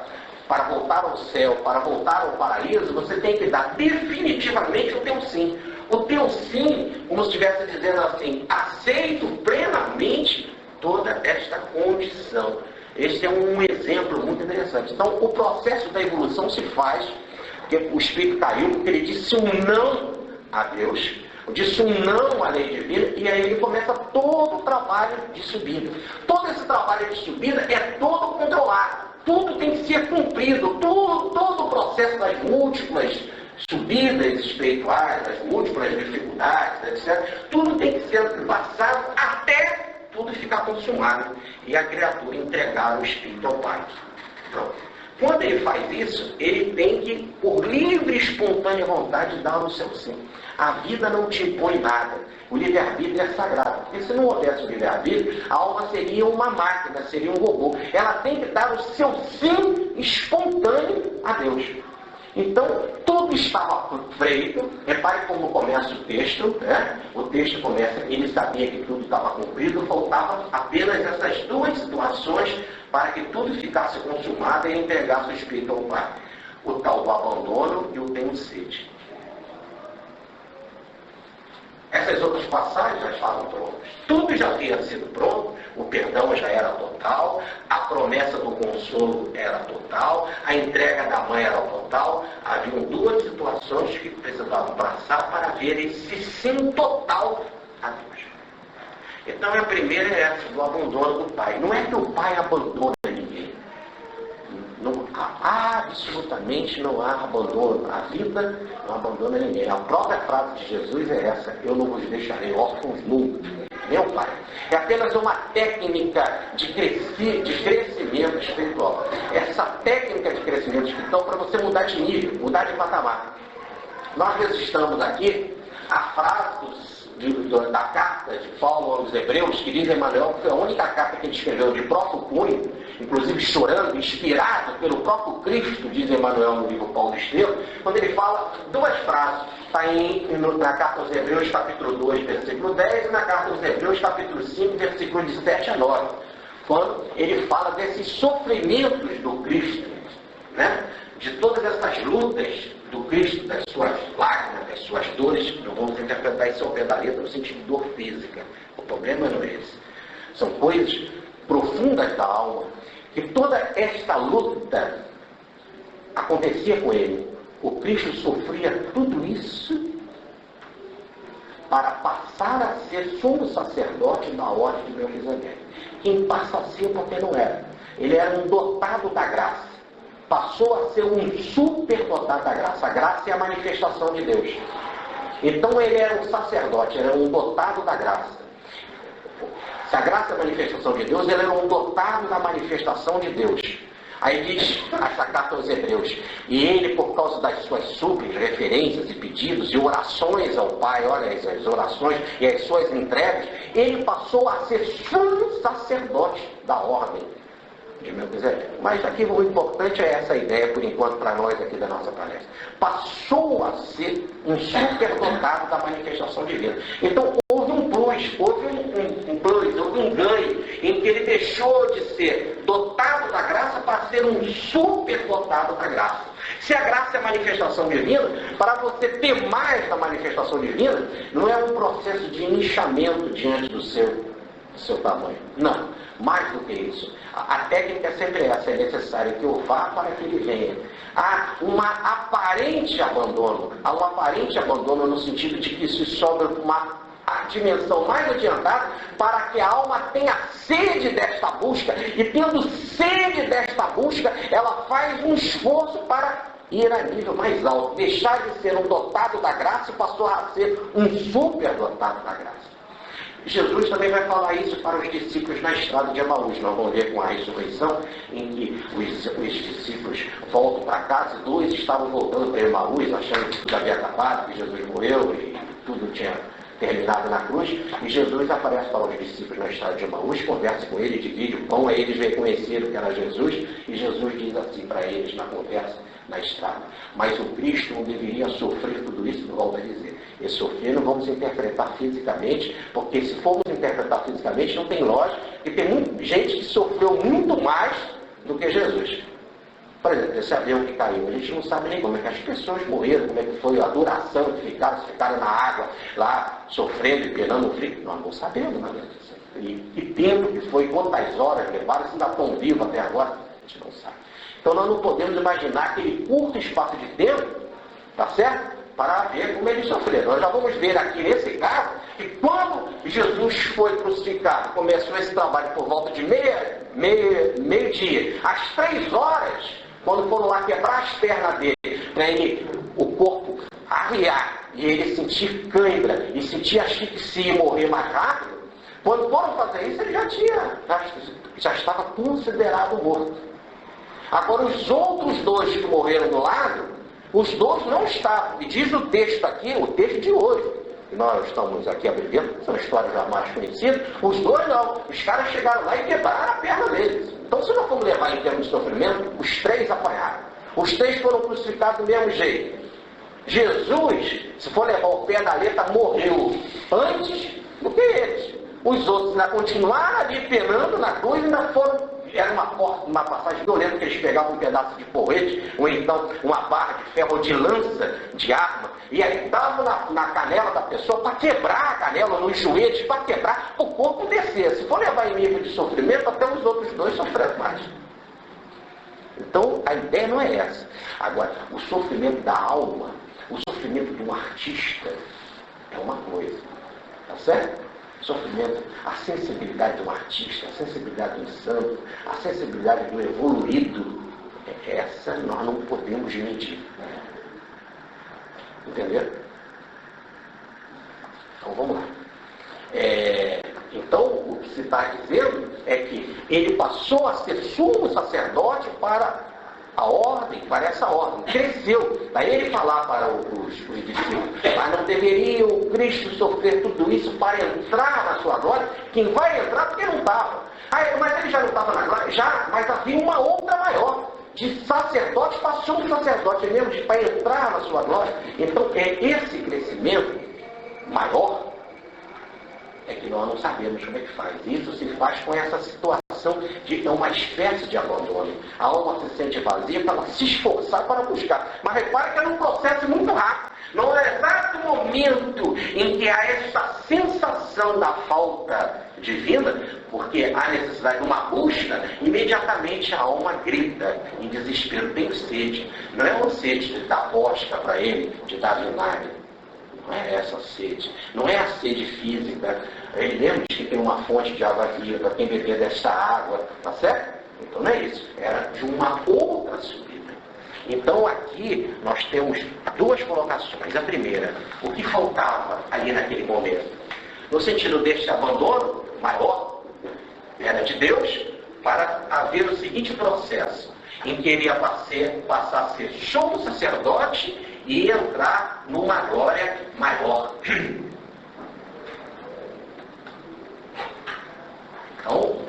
para voltar ao céu, para voltar ao paraíso, você tem que dar definitivamente o teu sim. O teu sim, como se estivesse dizendo assim, aceito plenamente toda esta condição. Este é um exemplo muito interessante. Então, o processo da evolução se faz, porque o espírito caiu, porque ele disse um não a Deus, disse um não à lei divina, e aí ele começa todo o trabalho de subida. Todo esse trabalho de subida é todo controlado. Tudo tem que ser cumprido, todo o processo das múltiplas subidas espirituais, das múltiplas dificuldades, etc. Tudo tem que ser passado até tudo ficar consumado e a criatura entregar o Espírito ao Pai. Pronto. Quando ele faz isso, ele tem que, por livre e espontânea vontade, dar o seu sim. A vida não te impõe nada. O livre-arbítrio é sagrado. Porque se não houvesse o livre-arbítrio, a alma seria uma máquina, seria um robô. Ela tem que dar o seu sim espontâneo a Deus. Então, tudo estava feito. Repare como começa o texto, né? O texto começa, ele sabia que tudo estava cumprido, faltavam apenas essas duas situações para que tudo ficasse consumado e entregasse o Espírito ao Pai. O tal do abandono e o tenho sede. Essas outras passagens já estavam prontas. Tudo já tinha sido pronto, o perdão já era total, a promessa do consolo era total, a entrega da mãe era total. Haviam duas situações que precisavam passar para ver esse sim total a Deus. Então a primeira é essa, do abandono do pai. Não é que o pai abandona ninguém. Não, absolutamente não há abandono. A vida não abandona ninguém. A própria frase de Jesus é essa: eu não vos deixarei órfãos nunca. Meu pai. É apenas uma técnica de crescimento espiritual. Essa técnica de crescimento espiritual para você mudar de nível, mudar de patamar. Nós registramos aqui a frase da carta de Paulo aos Hebreus, que diz Emmanuel, que foi a única carta que ele escreveu de próprio punho, inclusive chorando, inspirado pelo próprio Cristo, diz Emmanuel no livro Paulo Estevam, quando ele fala duas frases. Está na carta aos Hebreus, capítulo 2, versículo 10, e na carta aos Hebreus, capítulo 5, versículo de 7 a 9, quando ele fala desses sofrimentos do Cristo, né? De todas essas lutas do Cristo, das suas lágrimas, das suas dores. Não vamos interpretar isso ao pé da letra no sentido de dor física. O problema não é esse. São coisas profundas da alma, que toda esta luta acontecia com ele. O Cristo sofria tudo isso para passar a ser sumo sacerdote da ordem de Melquisedeque. Quem passa a ser porque não era. Ele era um dotado da graça. Passou a ser um superdotado da graça. A graça é a manifestação de Deus. Então ele era um sacerdote, era um dotado da graça. Se a graça é a manifestação de Deus, ele era um dotado da manifestação de Deus. Aí diz essa carta aos Hebreus: e ele, por causa das suas súplicas, referências e pedidos e orações ao Pai, olha as orações e as suas entregas, ele passou a ser sumo sacerdote da ordem de Melquisedeque. Mas aqui o importante é essa ideia, por enquanto, para nós aqui da nossa palestra. Passou a ser um superdotado da manifestação divina. Então houve um plus, houve um ganho, em que ele deixou de ser dotado da graça para ser um superdotado da graça. Se a graça é a manifestação divina, para você ter mais da manifestação divina, não é um processo de inchamento diante do seu tamanho. Não. Mais do que isso. A técnica é sempre essa: é necessário que eu vá para que ele venha. Há um aparente abandono. Há um aparente abandono no sentido de que se sobra a dimensão mais adiantada para que a alma tenha sede desta busca. E tendo sede desta busca, ela faz um esforço para ir a nível mais alto. Deixar de ser um dotado da graça e passou a ser um superdotado da graça. Jesus também vai falar isso para os discípulos na estrada de Emaús. Nós vamos ver com a ressurreição, em que os discípulos voltam para casa, e dois estavam voltando para Emaús, achando que tudo havia acabado, que Jesus morreu e tudo tinha terminada na cruz, e Jesus aparece para os discípulos na estrada de Emaús, conversa com ele, divide o pão, aí eles reconheceram que era Jesus, e Jesus diz assim para eles na conversa, na estrada: mas o Cristo não deveria sofrer tudo isso, que volta a dizer. E sofrer não vamos interpretar fisicamente, porque se formos interpretar fisicamente não tem lógica, e tem muita gente que sofreu muito mais do que Jesus. Por exemplo, esse avião que caiu, a gente não sabe nem como é que as pessoas morreram, como é que foi a duração que ficaram na água, lá, sofrendo e penando o frio. Nós não sabemos, né? E tempo que foi, quantas horas levaram, se ainda estão vivos até agora, a gente não sabe. Então nós não podemos imaginar aquele curto espaço de tempo, tá certo? Para ver como eles sofreram. Nós já vamos ver aqui nesse caso, que quando Jesus foi crucificado, começou esse trabalho por volta de meio-dia, às 3 horas, quando foram lá quebrar as pernas dele, para ele, o corpo arriar, e ele sentir cãibra, e sentir asfixia e morrer mais rápido, quando foram fazer isso, ele já estava considerado morto. Agora, os outros 2 que morreram do lado, os 2 não estavam. E diz o texto aqui, o texto de hoje, que nós estamos aqui abreviando, são histórias já mais conhecidas, os 2 não. Os caras chegaram lá e quebraram a perna deles. Então, se nós formos levar em termos de sofrimento, os 3 apanharam. Os 3 foram crucificados do mesmo jeito. Jesus, se for levar o pé da letra, morreu antes do que eles. Os outros ainda continuaram ali penando na cruz e ainda foram. Era uma passagem violenta, que eles pegavam um pedaço de porrete, ou então uma barra de ferro ou de lança, de arma, e aí davam na canela da pessoa para quebrar a canela, nos joelhos, para quebrar, o corpo descer. Se for levar em nível de sofrimento, até os outros 2 sofreram mais. Então, a ideia não é essa. Agora, o sofrimento da alma, o sofrimento de um artista, é uma coisa. Tá certo? Sofrimento, a sensibilidade de um artista, a sensibilidade do santo, a sensibilidade do evoluído, essa nós não podemos medir. Entendeu? Então vamos lá. Então o que se está dizendo é que ele passou a ser sumo sacerdote para a ordem, para essa ordem, cresceu. Daí ele falar para os discípulos: mas não deveria o Cristo sofrer tudo isso para entrar na sua glória? Quem vai entrar porque não estava. Mas ele já não estava na glória? Já, mas havia uma outra maior. De sacerdote para sumo sacerdote, mesmo para entrar na sua glória. Então esse crescimento maior é que nós não sabemos como é que faz. Isso se faz com essa situação de uma espécie de abandono. A alma se sente vazia para se esforçar para buscar. Mas repare que é um processo muito rápido. No exato momento em que há essa sensação da falta divina, porque há necessidade de uma busca, imediatamente a alma grita em desespero: tenho sede. Não é uma sede de dar vodka para ele, de dar vinagre. Não é essa sede. Não é a sede física. Lembre-se que tem uma fonte de água viva, quem beber desta água, tá certo? Então não é isso. Era de uma outra subida. Então aqui nós temos 2 colocações. A primeira, o que faltava ali naquele momento? No sentido deste abandono maior, era de Deus, para haver o seguinte processo, em que ele ia passar a ser sumo sacerdote e entrar numa glória maior. Então,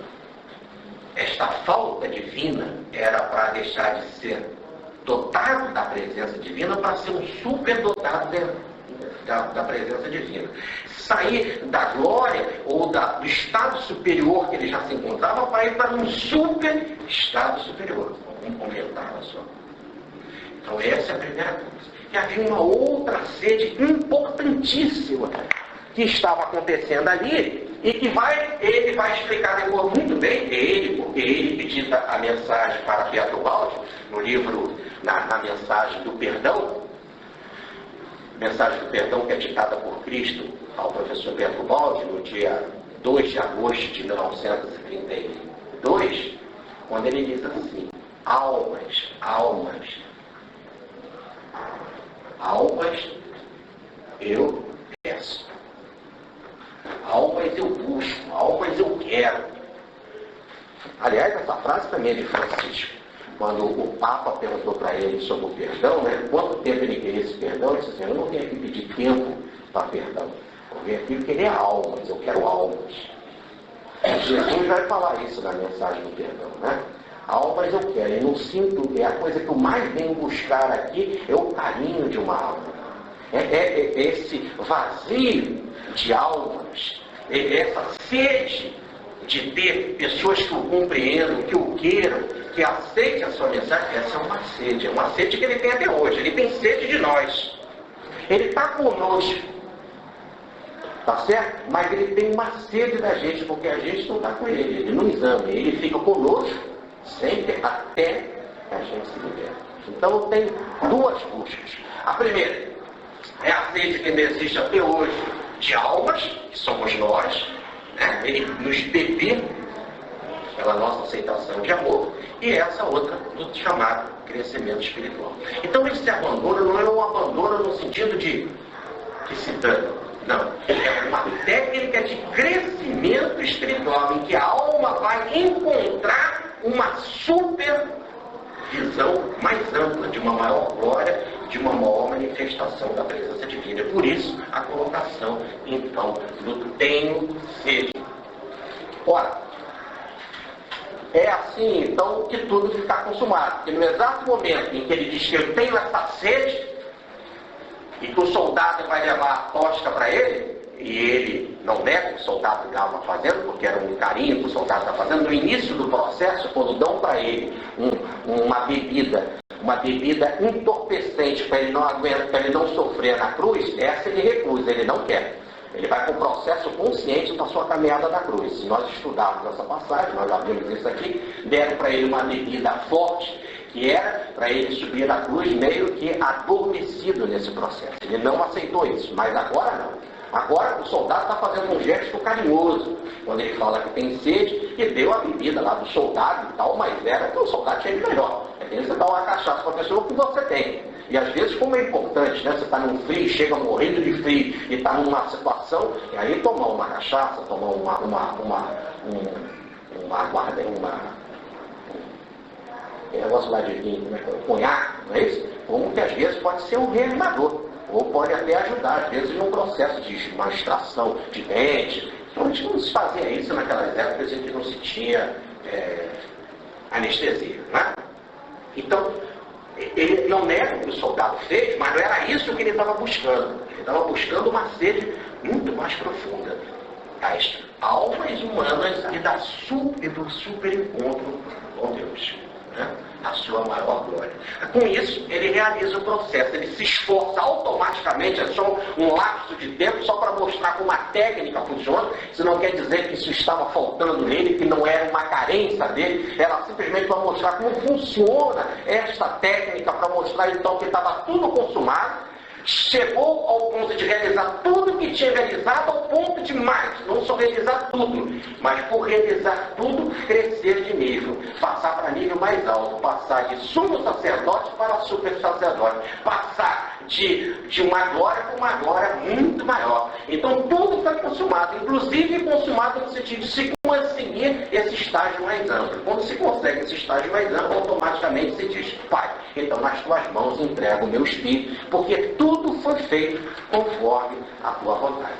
esta falta divina era para deixar de ser dotado da presença divina para ser um superdotado da presença divina. Sair da glória ou do estado superior que ele já se encontrava para ir para um super estado superior. Vamos comentar na sua. Então essa é a primeira coisa. E havia uma outra sede importantíssima que estava acontecendo ali e que ele vai explicar depois muito bem, porque ele que dita a mensagem para Pietro Baldi, no livro, na mensagem do perdão, mensagem do perdão que é ditada por Cristo ao professor Pietro Baldi, no dia 2 de agosto de 1932, quando ele diz assim: almas, eu peço. Almas eu busco, almas eu quero. Aliás, essa frase também é de Francisco. Quando o Papa perguntou para ele sobre o perdão, quanto tempo ele queria esse perdão, ele disse assim: eu não tenho que pedir tempo para perdão. Eu vim aqui querer almas, eu quero almas. Jesus vai falar isso na mensagem do perdão, né? Almas eu quero, eu não sinto, é a coisa que eu mais venho buscar aqui, é o carinho de uma alma. É esse vazio de almas, essa sede de ter pessoas que o compreendam, que o queiram, que aceitem a sua mensagem. Essa é uma sede que ele tem até hoje, ele tem sede de nós. Ele está conosco, tá certo? Mas ele tem uma sede da gente, porque a gente não está com ele nos ama, ele fica conosco sempre até que a gente se liberte. Então tem duas buscas. A primeira é a sede que ainda existe até hoje de almas, que somos nós, né? Ele nos bebeu pela nossa aceitação de amor, e essa outra do chamado crescimento espiritual. Então esse abandono não é um abandono no sentido de que se dane, não. É uma técnica de crescimento espiritual, em que a alma vai encontrar uma super visão mais ampla, de uma maior glória, de uma maior manifestação da presença divina. Por isso, a colocação, então, do tenho sede. Ora, é assim, então, que tudo está consumado. Porque no exato momento em que ele diz que eu tenho essa sede, e que o soldado vai levar a tosca para ele, e ele não nega o que o soldado estava fazendo, porque era um carinho que o soldado estava fazendo, no início do processo, quando dão para ele uma bebida entorpecente para ele não aguentar, para ele não sofrer na cruz, essa ele recusa, ele não quer. Ele vai com o processo consciente da sua caminhada na cruz. Se nós estudarmos essa passagem, nós já vimos isso aqui, deram para ele uma bebida forte, que era para ele subir na cruz meio que adormecido nesse processo. Ele não aceitou isso, mas agora não. Agora o soldado está fazendo um gesto carinhoso, quando ele fala que tem sede, e deu a bebida lá do soldado e tal, mas era que o soldado tinha de melhor. É que você dá uma cachaça para a pessoa que você tem. E às vezes, como é importante, né? Você está num frio, chega morrendo de frio e está numa situação, e aí tomar uma cachaça, tomar negócio lá de vinho, né? Conhaque, não é isso? Como que às vezes pode ser um reanimador, ou pode até ajudar, às vezes, num processo de uma extração de dente. Então a gente não se fazia isso naquelas épocas em que não se tinha anestesia, né? Então, ele não nega o que o soldado fez, mas não era isso que ele estava buscando. Ele estava buscando uma sede muito mais profunda. As almas humanas e do super encontro com Deus, né? A sua maior glória. Com isso, ele realiza o processo, ele se esforça automaticamente, é só um lapso de tempo, só para mostrar como a técnica funciona. Isso não quer dizer que isso estava faltando nele, que não era uma carência dele, era simplesmente para mostrar como funciona esta técnica, para mostrar então que estava tudo consumado. Chegou ao ponto de realizar tudo que tinha realizado, ao ponto de mais, não só realizar tudo, mas por realizar tudo, crescer de nível, passar para nível mais alto, passar de sumo sacerdote para super sacerdote, passar de uma glória para uma glória muito maior. Então tudo foi consumado, inclusive consumado no sentido de se conseguir esse estágio mais amplo. Quando se consegue esse estágio mais amplo, automaticamente se diz: Pai, então nas tuas mãos entrego o meu espírito, porque tudo foi feito conforme a tua vontade.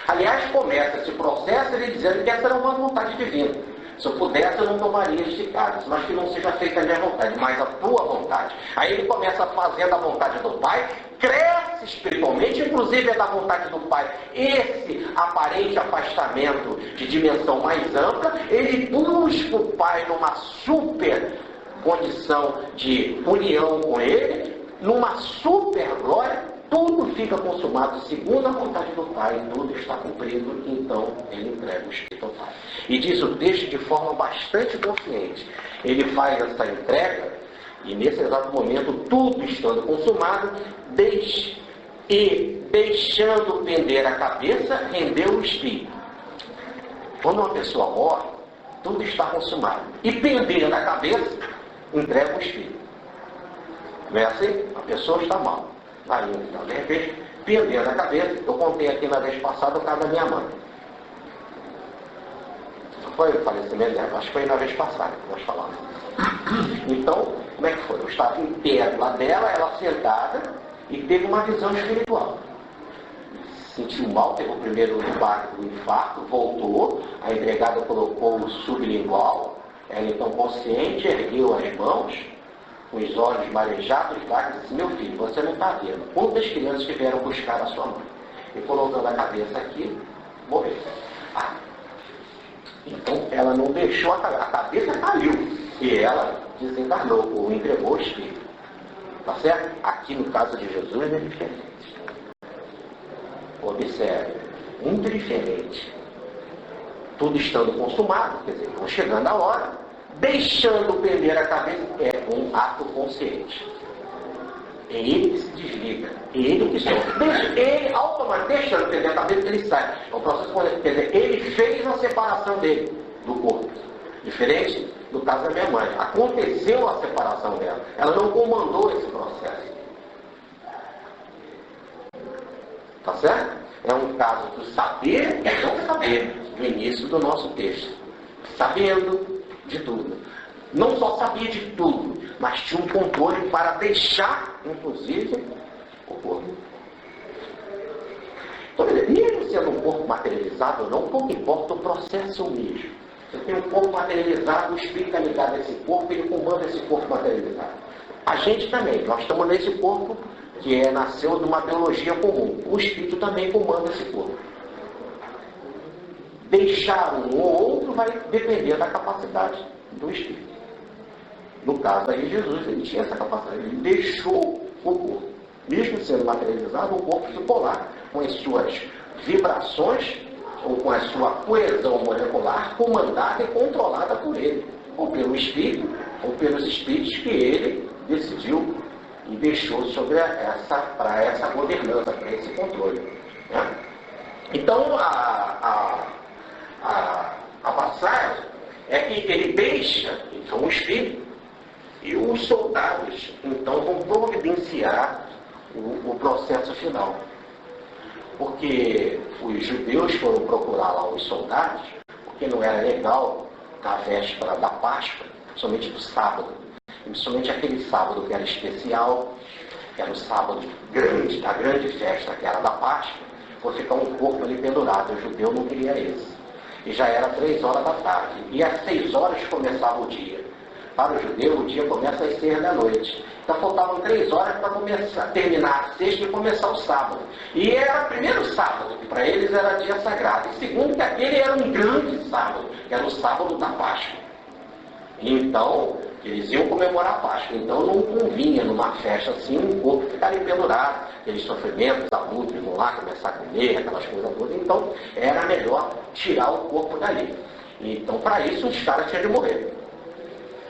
Aliás, começa esse processo ele dizendo que essa era uma vontade divina. Se eu pudesse, eu não tomaria este cálice, mas que não seja feita a minha vontade, mas a tua vontade. Aí ele começa fazendo a vontade do Pai, cresce espiritualmente, inclusive é da vontade do Pai. Esse aparente afastamento de dimensão mais ampla, ele busca o Pai numa super condição de união com ele, numa super glória, tudo fica consumado segundo a vontade do Pai, tudo está cumprido, então ele entrega o Espírito ao Pai. E diz o texto de forma bastante consciente. Ele faz essa entrega, e nesse exato momento, tudo estando consumado, deixando pender a cabeça, rendeu o Espírito. Quando uma pessoa morre, tudo está consumado. E pendendo a cabeça, entrega o Espírito. Não é assim? A pessoa está mal. Aí, então, de repente, pendendo a cabeça, eu contei aqui na vez passada o caso da minha mãe. Não foi o falecimento dela, acho que foi na vez passada que nós falamos. Então, como é que foi? Eu estava em pé lá dela, ela sentada, e teve uma visão espiritual. sentiu mal, teve o primeiro impacto do infarto, voltou, a empregada colocou o sublingual, ela então consciente, ergueu as mãos, com os olhos marejados, lá, e disse: meu filho, você não está vendo. Quantas crianças que vieram buscar a sua mãe? E colocando a cabeça aqui, morreu. Então ela não deixou, a cabeça caiu, e ela desencarnou, ou entregou o espírito. Tá certo? Aqui no caso de Jesus é diferente. Observe, muito diferente. Tudo estando consumado, quer dizer, não chegando a hora, deixando prender a cabeça, é um ato consciente. É ele que se desliga, é ele que sofre. Ele, automaticamente, deixando prender a cabeça, ele sai. É um processo consciente, quer dizer, ele fez a separação dele do corpo. Diferente do caso da minha mãe. Aconteceu a separação dela. Ela não comandou esse processo. Tá certo? É um caso do saber e não saber, do início do nosso texto. Sabendo de tudo. Não só sabia de tudo, mas tinha um controle para deixar, inclusive, o corpo. Então, mesmo sendo um corpo materializado ou não, pouco importa o processo mesmo. Você tem um corpo materializado, o espírito está ligado a esse corpo, ele comanda esse corpo materializado. A gente também, nós estamos nesse corpo que nasceu de uma biologia comum. O espírito também comanda esse corpo. Deixar um ou outro vai depender da capacidade do espírito. No caso aí, Jesus, ele tinha essa capacidade, ele deixou o corpo. Mesmo sendo materializado, o corpo ficou lá, com as suas vibrações, ou com a sua coesão molecular, comandada e controlada por ele, ou pelo espírito, ou pelos espíritos que ele decidiu e deixou sobre para essa governança, para esse controle. Né? Então, a passagem é que ele deixa, então, o espírito, e os soldados, então, vão providenciar o processo final. Porque os judeus foram procurar lá os soldados, porque não era legal na véspera da Páscoa, somente do sábado, e somente aquele sábado que era especial, que era o sábado grande, da grande festa, que era da Páscoa, foi ficar um corpo ali pendurado. O judeu não queria esse. E já era 3 horas da tarde, e às 6 horas começava o dia. Para o judeu, o dia começa às 6 da noite. Então faltavam 3 horas para terminar a sexta e começar o sábado. E era o primeiro sábado, que para eles era dia sagrado. E segundo, que aquele era um grande sábado, que era o sábado da Páscoa. Então, eles iam comemorar a Páscoa. Então não convinha numa festa assim um corpo ficar pendurado, aqueles sofrimentos, abusos, vão lá começar a comer, aquelas coisas todas. Então era melhor tirar o corpo dali. Então para isso os caras tinham de morrer.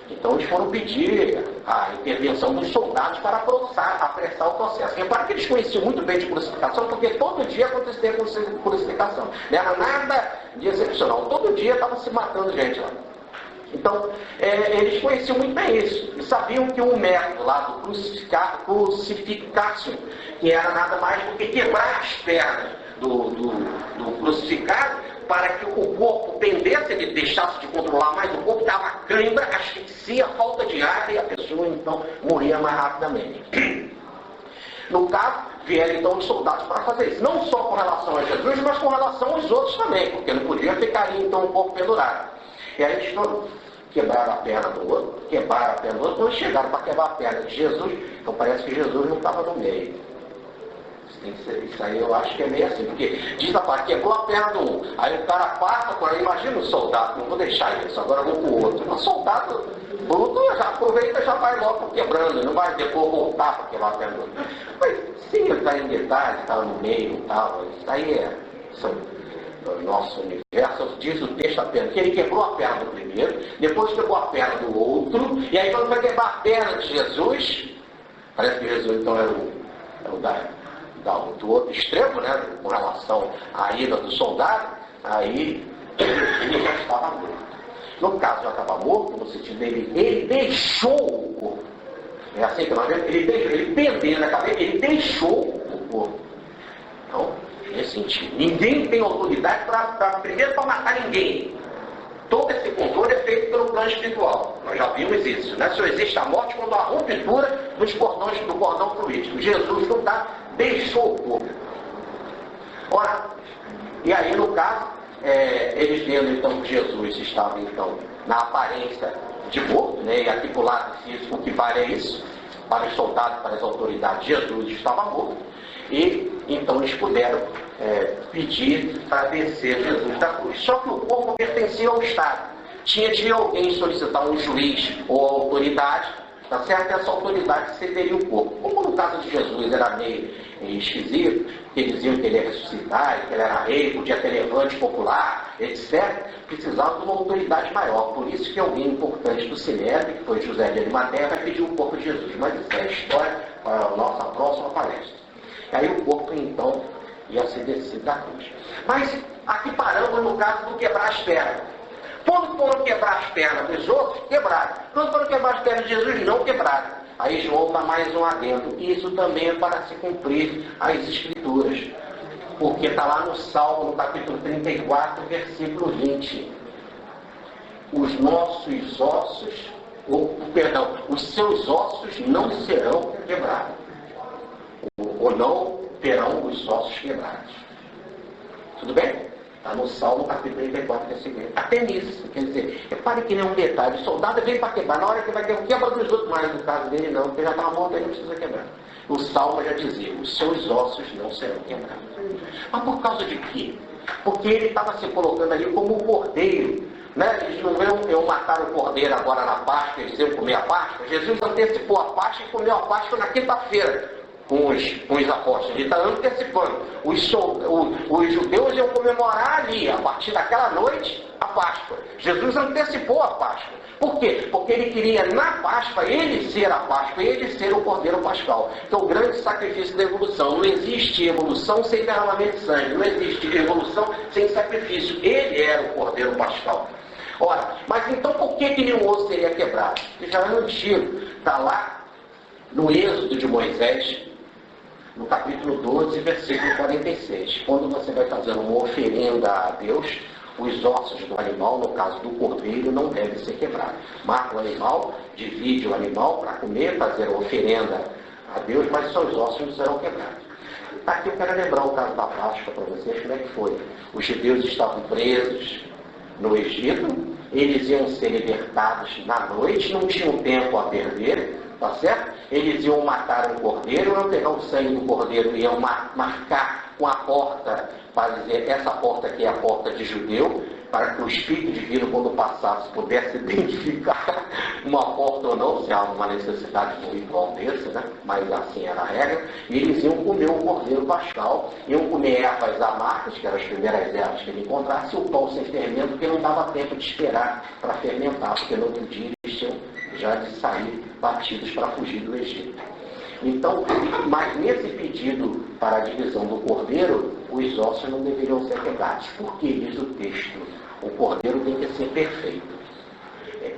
Então eles foram pedir a intervenção dos soldados para apressar o processo. Repara que eles conheciam muito bem de crucificação, porque todo dia acontecia crucificação. Não era nada de excepcional. Todo dia estava se matando gente lá. Então, eles conheciam muito bem isso. E sabiam que o método lá do crucificação, que era nada mais do que quebrar as pernas do crucificado, para que o corpo pendesse, ele deixasse de controlar mais o corpo, dava cãibra, asfixia, falta de ar, e a pessoa então morria mais rapidamente. No caso, vieram então os soldados para fazer isso, não só com relação a Jesus, mas com relação aos outros também, porque não podia ficar ali então um corpo pendurado. E aí eles foram quebrar a perna do outro, quando chegaram para quebrar a perna de Jesus, então parece que Jesus não estava no meio. Isso aí eu acho que é meio assim, porque diz a parte, quebrou a perna do um, aí o cara passa por aí, imagina o soldado, não vou deixar isso, agora eu vou pro outro. O soldado bruto já aproveita e já vai logo quebrando, não vai depois voltar para quebrar a perna do outro. Mas sim, ele está em detalhe, está no meio e tal, isso aí no nosso universo, diz o texto apenas que ele quebrou a perna do primeiro, depois quebrou a perna do outro, e aí quando vai quebrar a perna de Jesus, parece que Jesus então era o do outro extremo, né, com relação à ida do soldado, aí ele já estava morto. No caso, já estava morto, no sentido dele, ele deixou o corpo. É assim que nós vemos, ele pendeu na cabeça, ele deixou o corpo. Então, nesse sentido, ninguém tem autoridade primeiro para matar ninguém. Todo esse controle é feito pelo plano espiritual. Nós já vimos isso, né? Só existe a morte quando há ruptura do cordão fluídico. Jesus não deixou o corpo. Ora, e aí no caso, eles vendo então que Jesus estava então na aparência de morto, né, e aqui para o lado físico, o que vale é isso, para os soldados, para as autoridades, Jesus estava morto, e então eles puderam pedir para descer Jesus da cruz. Só que o corpo pertencia ao Estado. Tinha de alguém solicitar um juiz ou autoridade, tá certo? Essa autoridade cederia o corpo. Como no caso de Jesus era meio esquisito, que eles diziam que ele ia ressuscitar, que ele era rei, podia ter levante popular, etc., precisava de uma autoridade maior. Por isso que alguém importante do Sinédrio, que foi José de Arimateia, vai pedir o corpo de Jesus. Mas isso é história para a nossa próxima palestra. E aí o corpo, então, ia ser descido da cruz. Mas aqui paramos no caso do quebrar as pernas. Quando foram quebrar as pernas dos outros, quebraram. Quando foram quebrar as pernas de Jesus, não quebraram. Aí João dá mais um adendo. Isso também é para se cumprir as Escrituras. Porque está lá no Salmo, no capítulo 34, versículo 20. Os nossos ossos, os seus ossos não serão quebrados. Ou não terão os ossos quebrados. Tudo bem? Está no Salmo, capítulo 34, versículo 20. Até nisso, quer dizer, repare que nem um detalhe. O soldado vem para quebrar, na hora que vai ter um quebra dos outros, mas no caso dele não, porque já está morto, ele não precisa quebrar. O Salmo já dizia, os seus ossos não serão quebrados. Mas por causa de quê? Porque ele estava se colocando ali como um cordeiro. Né? Eles não iam matar o cordeiro agora na Páscoa, eles iam comer a Páscoa. Jesus antecipou a Páscoa e comeu a Páscoa na quinta-feira com os apóstolos. Ele está antecipando. Os judeus iam comemorar ali, a partir daquela noite, a Páscoa. Jesus antecipou a Páscoa. Por quê? Porque ele queria, na Páscoa, ele ser a Páscoa, ele ser o Cordeiro Pascal. Que é o grande sacrifício da evolução. Não existe evolução sem derramamento de sangue. Não existe evolução sem sacrifício. Ele era o Cordeiro Pascal. Ora, mas então por que nenhum osso seria quebrado? Porque já é antigo. Está lá no Êxodo de Moisés, no capítulo 12, versículo 46. Quando você vai fazendo uma oferenda a Deus, os ossos do animal, no caso do cordeiro, não devem ser quebrados. Mata o animal, divide o animal para comer, fazer a oferenda a Deus, mas só os ossos não serão quebrados. Aqui eu quero lembrar o caso da Páscoa para vocês, como é que foi. Os judeus estavam presos no Egito, eles iam ser libertados na noite, não tinham tempo a perder, tá certo? Eles iam matar um cordeiro, iam pegar o sangue do cordeiro, iam marcar com a porta, para dizer, essa porta aqui é a porta de judeu, para que o Espírito Divino, quando passasse, pudesse identificar uma porta ou não, se há uma necessidade de um ritual desse, né? Mas assim era a regra, e eles iam comer o cordeiro pascal, iam comer ervas amargas, que eram as primeiras ervas que ele encontrasse, e o pão sem fermento, porque não dava tempo de esperar para fermentar, porque no outro dia eles tinham já de sair batidos para fugir do Egito. Então, mas nesse pedido para a divisão do cordeiro, os ossos não deveriam ser quebrados. Porque diz o texto, o cordeiro tem que ser perfeito.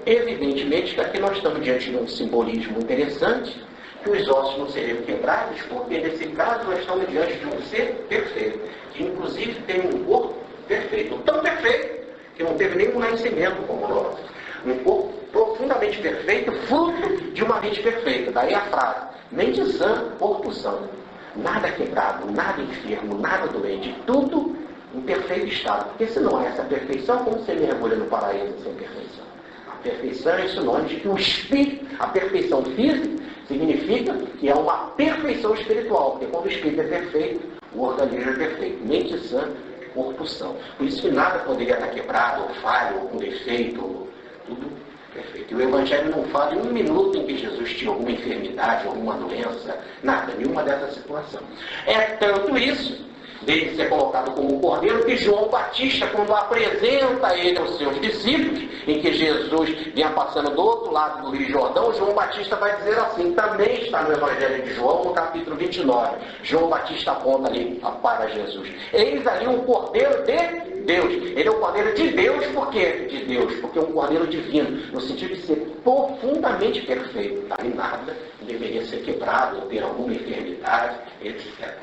Evidentemente que aqui nós estamos diante de um simbolismo interessante, que os ossos não seriam quebrados, porque nesse caso nós estamos diante de um ser perfeito, que inclusive tem um corpo perfeito, tão perfeito que não teve nenhum nascimento como nós. Um corpo profundamente perfeito, fruto de uma mente perfeita. Daí a frase, mente sã, corpo são. Nada quebrado, nada enfermo, nada doente, tudo em perfeito estado. Porque se não é essa perfeição, como você mergulha no paraíso sem perfeição? A perfeição é sinônimo de que o espírito, a perfeição física, significa que é uma perfeição espiritual. Porque quando o espírito é perfeito, o organismo é perfeito. Mente sã, corpo são. Por isso que nada poderia estar quebrado, ou falho, ou com defeito, ou tudo perfeito. E o Evangelho não fala em um minuto em que Jesus tinha alguma enfermidade, alguma doença, nada, nenhuma dessa situação. É tanto isso, dele ser colocado como cordeiro, que João Batista, quando apresenta ele aos seus discípulos, em que Jesus vinha passando do outro lado do Rio Jordão, João Batista vai dizer assim, também está no Evangelho de João, no capítulo 29. João Batista aponta ali para Jesus. Eis ali um cordeiro de Deus. Ele é o cordeiro de Deus, por quê? De Deus, porque é um cordeiro divino, no sentido de ser profundamente perfeito. Tá? E nada deveria ser quebrado, ou ter alguma enfermidade, etc.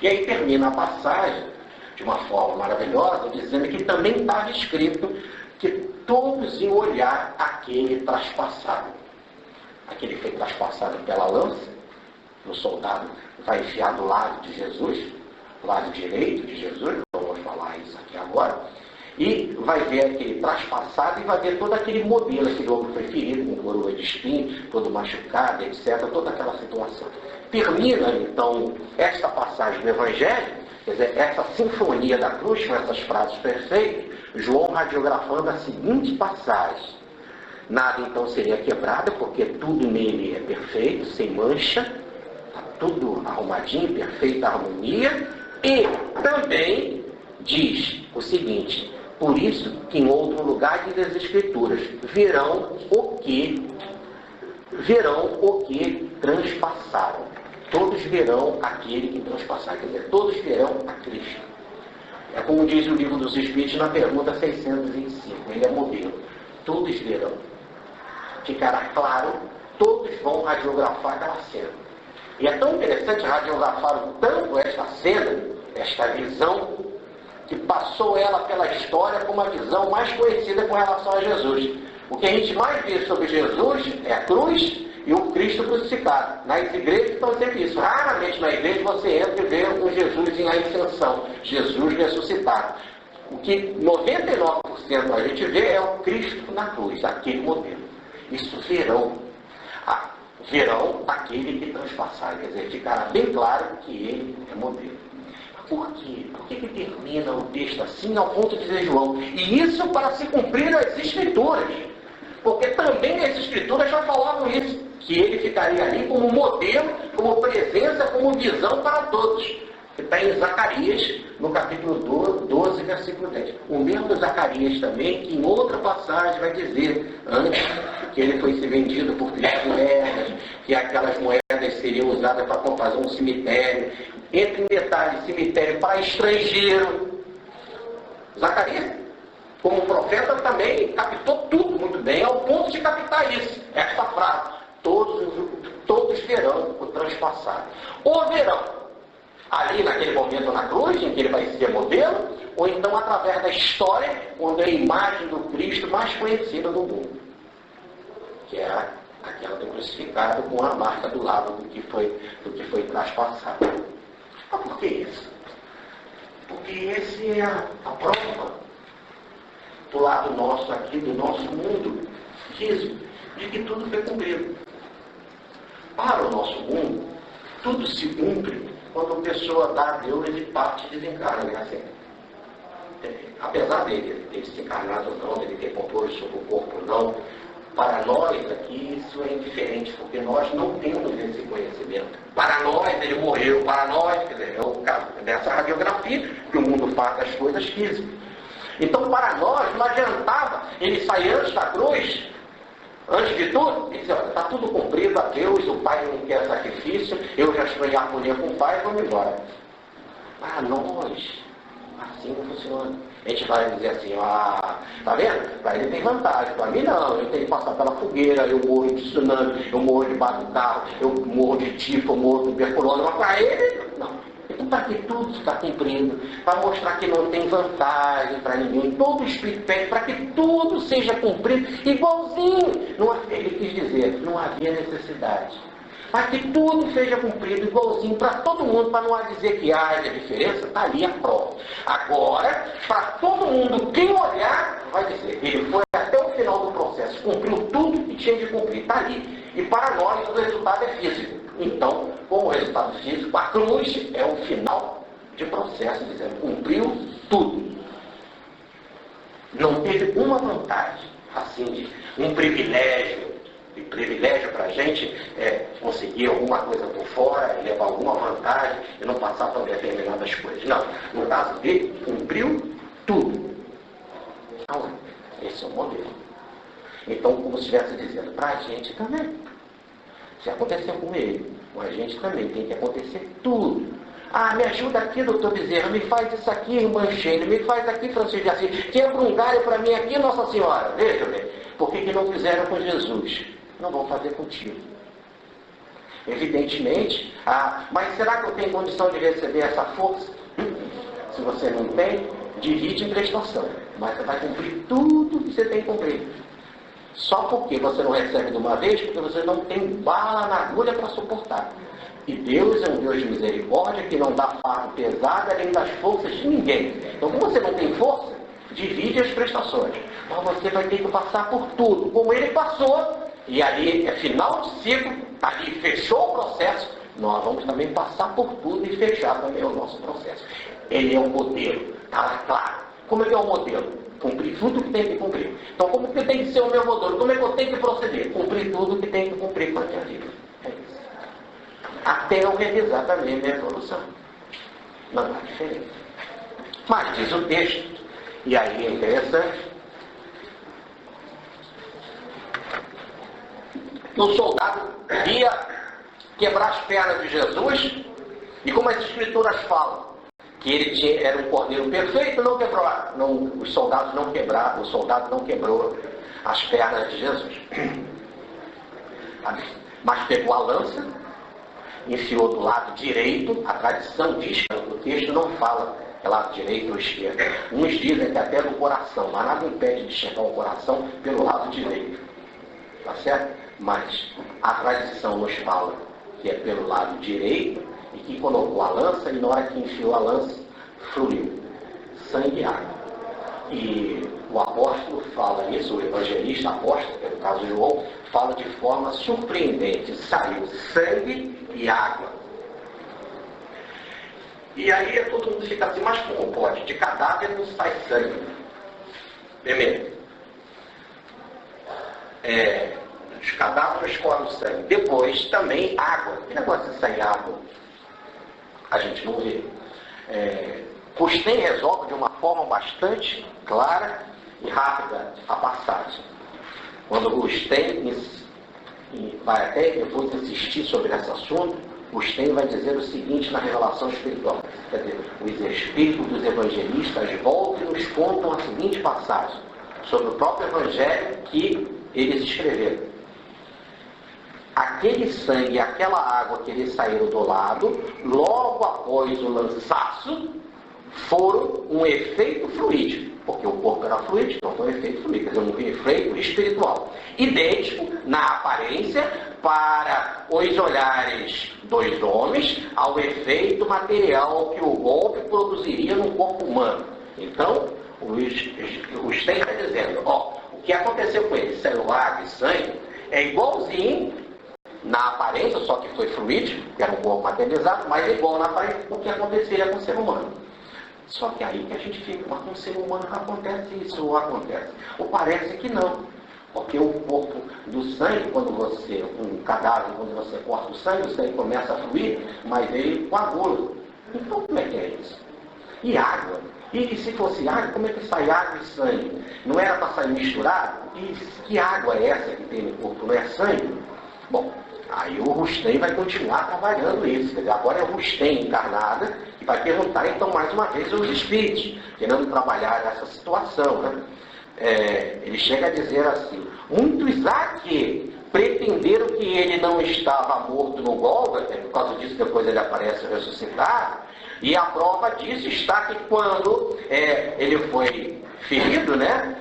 E aí termina a passagem, de uma forma maravilhosa, dizendo que também estava escrito que todos iam olhar aquele traspassado. Aquele que foi traspassado pela lança, o soldado vai enfiar do lado de Jesus, lado direito de Jesus, vamos falar isso aqui agora, e vai ver aquele traspassado e vai ver todo aquele modelo, aquele homem foi ferido, com coroa de espinho, todo machucado, etc., toda aquela situação. Termina, então, esta passagem do Evangelho, quer dizer, essa sinfonia da cruz, com essas frases perfeitas, João radiografando a seguinte passagem: nada então seria quebrado, porque tudo nele é perfeito, sem mancha, está tudo arrumadinho, perfeita harmonia, e também diz o seguinte: por isso que em outro lugar diz as Escrituras, verão o que transpassaram. Todos verão aquele que transpassaram, quer dizer, todos verão a Cristo. É como diz o Livro dos Espíritos na pergunta 625, ele é modelo. Todos verão. Ficará claro, todos vão radiografar aquela cena. E é tão interessante radiografar tanto esta cena, esta visão, que passou ela pela história como a visão mais conhecida com relação a Jesus. O que a gente mais vê sobre Jesus é a cruz e o Cristo crucificado. Nas igrejas estão sempre isso. Raramente na igreja você entra e vê um Jesus em ascensão, Jesus ressuscitado. O que 99% a gente vê é o Cristo na cruz, aquele modelo. Isso verão. Verão aquele que transpassar, quer dizer, ficará bem claro que ele é modelo. Por quê? Por que termina o texto assim ao ponto de dizer João? E isso para se cumprir as Escrituras. Porque também as Escrituras já falavam isso, que ele ficaria ali como modelo, como presença, como visão para todos. Que está em Zacarias, no capítulo 12, versículo 10. O mesmo Zacarias também, que em outra passagem vai dizer, antes que ele fosse vendido por 3 moedas, que aquelas moedas seriam usadas para fazer um cemitério. Entre em detalhes, cemitério para estrangeiro. Zacarias, como profeta, também captou tudo muito bem, ao ponto de captar isso, essa frase: todos verão o transpassado. Ou verão ali naquele momento na cruz, em que ele vai ser modelo, ou então através da história, quando é a imagem do Cristo mais conhecida do mundo, que é aquela do crucificado com a marca do lado do que foi traspassado. Mas por que isso? Porque esse é a prova do lado nosso aqui, do nosso mundo físico, de que tudo foi cumprido. Para o nosso mundo, tudo se cumpre quando a pessoa dá a Deus e parte e desencarna, né? Assim, apesar dele ter se encarnado ou não, dele ter controle sobre o corpo ou não, para nós aqui isso é indiferente, porque nós não temos esse conhecimento. Para nós ele morreu, para nós, quer dizer, é o caso dessa radiografia que o mundo faz das coisas físicas. Então, para nós, não adiantava ele sair antes da cruz, antes de tudo, e dizer: olha, está tudo cumprido, a Deus, o Pai não quer sacrifício, eu já estou em harmonia com o Pai, vamos embora. Para nós, assim não funciona. A gente vai dizer assim: tá vendo? Para ele tem vantagem, para mim não, eu tenho que passar pela fogueira, eu morro de tsunami, eu morro debaixo do carro, eu morro de tifo, eu morro de tuberculose, mas para ele, não. Então, para que tudo está cumprindo, para mostrar que não tem vantagem para ninguém, todo o Espírito pede para que tudo seja cumprido igualzinho. Ele quis dizer, não havia necessidade. Para que tudo seja cumprido igualzinho para todo mundo, para não dizer que haja diferença, está ali a prova. Agora, para todo mundo, quem olhar, vai dizer: ele foi até o final do processo, cumpriu tudo que tinha de cumprir, está ali. E para nós o resultado é físico. Então, como resultado físico, a cruz é o final de processo, dizendo: cumpriu tudo. Não teve uma vantagem, assim, de um privilégio. E privilégio para a gente é conseguir alguma coisa por fora, levar alguma vantagem e não passar por determinadas coisas. Não, no caso dele, cumpriu tudo. Então, esse é o modelo. Então, como se estivesse dizendo, para a gente também. Se aconteceu com ele, com a gente também tem que acontecer tudo. Me ajuda aqui, doutor Bezerra, me faz isso aqui, irmã Sheila, me faz aqui, Francisco de Assis, quebra um galho para mim aqui, Nossa Senhora. Veja bem, por que não fizeram com Jesus? Não vão fazer contigo. Evidentemente, mas será que eu tenho condição de receber essa força? Se você não tem, divide em prestação, mas você vai cumprir tudo que você tem que cumprir. Só porque você não recebe de uma vez, porque você não tem bala na agulha para suportar. E Deus é um Deus de misericórdia que não dá fardo pesado além das forças de ninguém. Então, como você não tem força, divide as prestações. Mas você vai ter que passar por tudo, como ele passou. E ali é final de ciclo, ali fechou o processo. Nós vamos também passar por tudo e fechar também o nosso processo. Ele é o modelo, está lá claro. Como é que é o modelo? Cumprir tudo que tem que cumprir. Então, como que tem que ser o meu modelo? Como é que eu tenho que proceder? Cumprir tudo que tem que cumprir com a minha vida. É isso. Até eu realizar também a minha evolução. Não há diferença. Mas diz o texto, e aí é interessante, o soldado ia quebrar as pernas de Jesus, e como as escrituras falam, que ele era um cordeiro perfeito, não quebrou, os soldados não quebraram, o soldado não quebrou as pernas de Jesus. Mas pegou a lança, enfiou do lado direito, a tradição diz que o texto não fala que é lado direito ou esquerdo. Uns dizem que até do coração, mas nada impede de chegar ao coração pelo lado direito. Tá certo? Mas a tradição nos fala que é pelo lado direito e que colocou a lança, e na hora que enfiou a lança, fluiu sangue e água. E o apóstolo fala isso, o evangelista apóstolo, que é no caso João, fala de forma surpreendente: saiu sangue e água. E aí todo mundo fica assim, mas como pode? De cadáver não sai sangue. Primeiro, os cadáveres correm o sangue. Depois também água. Que negócio de sair água? A gente não vê. Costem resolve de uma forma bastante clara e rápida a passagem. Quando o Costem vai até depois insistir sobre esse assunto, Costem vai dizer o seguinte na revelação espiritual. Quer dizer, os espíritos dos evangelistas voltam e nos contam a seguinte passagem sobre o próprio evangelho que eles escreveram. Aquele sangue e aquela água que eles saíram do lado, logo após o lançaço, foram um efeito fluídico, porque o corpo era fluídico, então foi um efeito fluídico, quer dizer, um efeito espiritual, idêntico na aparência para os olhares dos homens ao efeito material que o golpe produziria no corpo humano. Então, os tem está dizendo, o que aconteceu com ele, saiu água e sangue, é igualzinho na aparência, só que foi fluídico, que era um corpo materializado, mas é igual na aparência do que aconteceria com o ser humano. Só que aí que a gente fica, mas com o ser humano acontece isso ou acontece? Ou parece que não. Porque o corpo do sangue, quando você, um cadáver, quando você corta o sangue começa a fluir, mas ele coagula. Então como é que é isso? E água? E se fosse água, como é que sai água e sangue? Não era para sair misturado? E que água é essa que tem no corpo? Não é sangue? Bom, aí o Rustem vai continuar trabalhando isso. Quer dizer, agora é o Rustem encarnada e vai perguntar então mais uma vez aos espíritos, querendo trabalhar essa situação, né? Ele chega a dizer assim: muitos há que pretenderam que ele não estava morto no Gólgota, por causa disso depois ele aparece ressuscitado, e a prova disso está que quando ele foi ferido, né,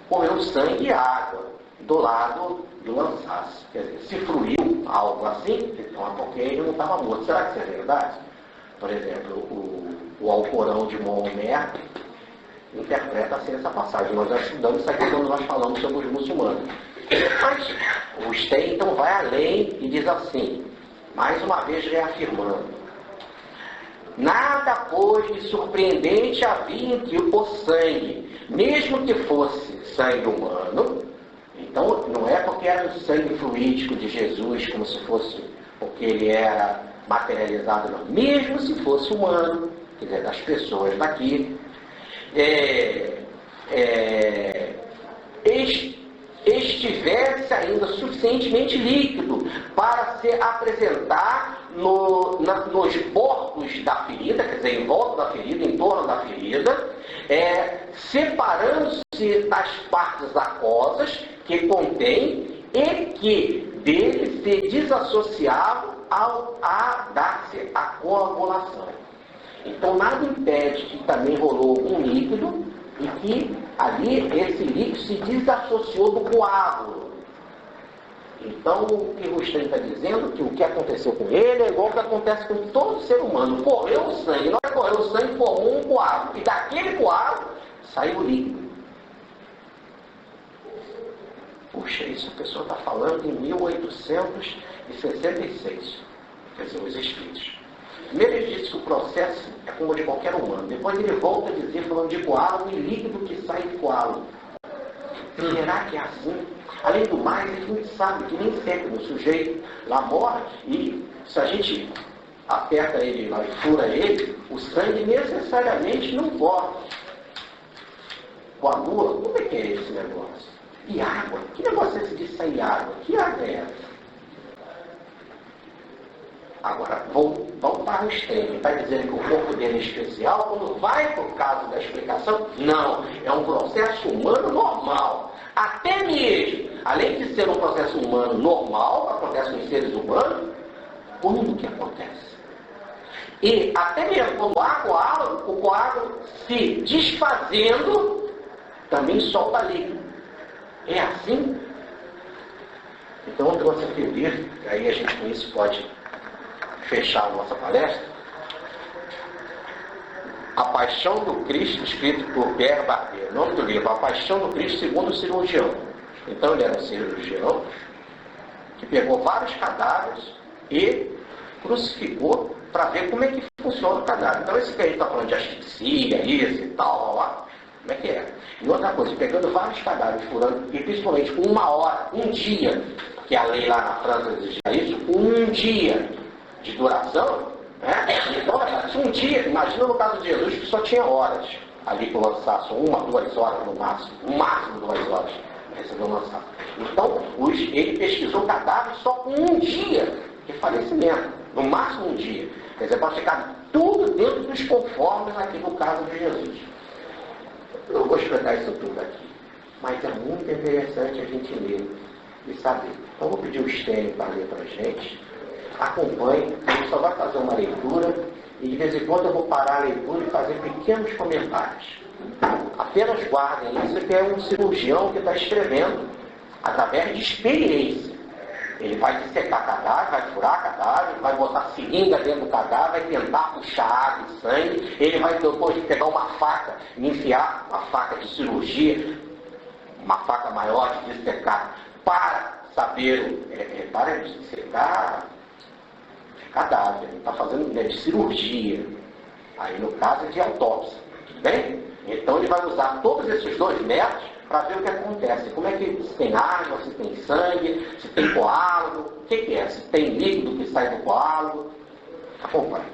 correu sangue e água do lado do lançaço. Quer dizer, se fluiu algo assim, então é porque ele não estava morto. Será que isso é verdade? Por exemplo, o Alcorão de Maomé interpreta assim essa passagem. Nós já estudamos isso aqui quando nós falamos sobre os muçulmanos. Mas o Stein então vai além e diz assim, mais uma vez reafirmando: nada, pois, de surpreendente havia em que o sangue, mesmo que fosse sangue humano, então não é porque era o sangue fluídico de Jesus, como se fosse porque ele era materializado, não. Mesmo se fosse humano, quer dizer, das pessoas daqui, estivesse ainda suficientemente líquido para se apresentar nos bordos da ferida, quer dizer, em volta da ferida, em torno da ferida, separando-se das partes aquosas que contém e que dele se desassociavam a dar-se a coagulação. Então nada impede que também rolou um líquido E que ali esse líquido se desassociou do coágulo. Então, o que o Stein está dizendo, que o que aconteceu com ele é igual ao que acontece com todo ser humano. Correu o sangue, na hora que correu o sangue, formou um coágulo. E daquele coágulo saiu o líquido. Puxa, isso a pessoa está falando em 1866. Quer dizer, os Espíritos. Primeiro ele disse que o processo é como o de qualquer humano. Depois ele volta a dizer, falando de coágulo e líquido que sai de coágulo. Será que é assim? Além do mais, a gente sabe que nem sempre o sujeito lá morre e se a gente aperta ele lá e fura ele, o sangue necessariamente não corre. Coagula, como é que é esse negócio? E água? Que negócio é esse de sair água? Que água é essa? Agora, vamos para o extremo. Está dizendo que o corpo dele é especial. Quando vai para o caso da explicação, não. É um processo humano normal. Até mesmo, além de ser um processo humano normal, que acontece nos seres humanos, como que acontece? E até mesmo quando há coágulo, o coágulo se desfazendo, também solta líquido. É assim? Então eu trouxe aqui o livro, e aí a gente com isso pode fechar a nossa palestra. A Paixão do Cristo, escrito por Pierre Barbier. O nome do livro, A Paixão do Cristo segundo o cirurgião. Então ele era um cirurgião que pegou vários cadáveres e crucificou para ver como é que funciona o cadáver. Então esse que a gente está falando de asfixia, isso e tal, lá, como é que é? E outra coisa, pegando vários cadáveres, furando, e principalmente com 1 hora, um dia, que a lei lá na França exigia isso, um dia de duração, né? Então, um dia, imagina no caso de Jesus que só tinha horas ali para lançar, só 1, 2 horas no máximo 2 horas recebeu lançado. Então, ele pesquisou cadáveres só com um dia de falecimento, no máximo um dia. Quer dizer, pode ficar tudo dentro dos conformes aqui no caso de Jesus. Eu não vou explicar isso tudo aqui, mas é muito interessante a gente ler e saber. Então, vou pedir o Stênio para ler para a gente. Acompanhe, a gente só vai fazer uma leitura e de vez em quando eu vou parar a leitura e fazer pequenos comentários. Apenas guardem isso, que é um cirurgião que está escrevendo através de experiência. Ele vai dissecar cadáver, vai furar cadáver, vai botar seringa dentro do cadáver, vai tentar puxar água e sangue, ele vai depois pegar uma faca e enfiar uma faca de cirurgia, uma faca maior de dissecar, para saber, para dissecar cadáver, ele está fazendo de cirurgia, aí no caso é de autópsia, tudo bem? Então ele vai usar todos esses 2 métodos para ver o que acontece, como é que se tem água, se tem sangue, se tem coágulo, o que é, se tem líquido que sai do coágulo. Acompanhe.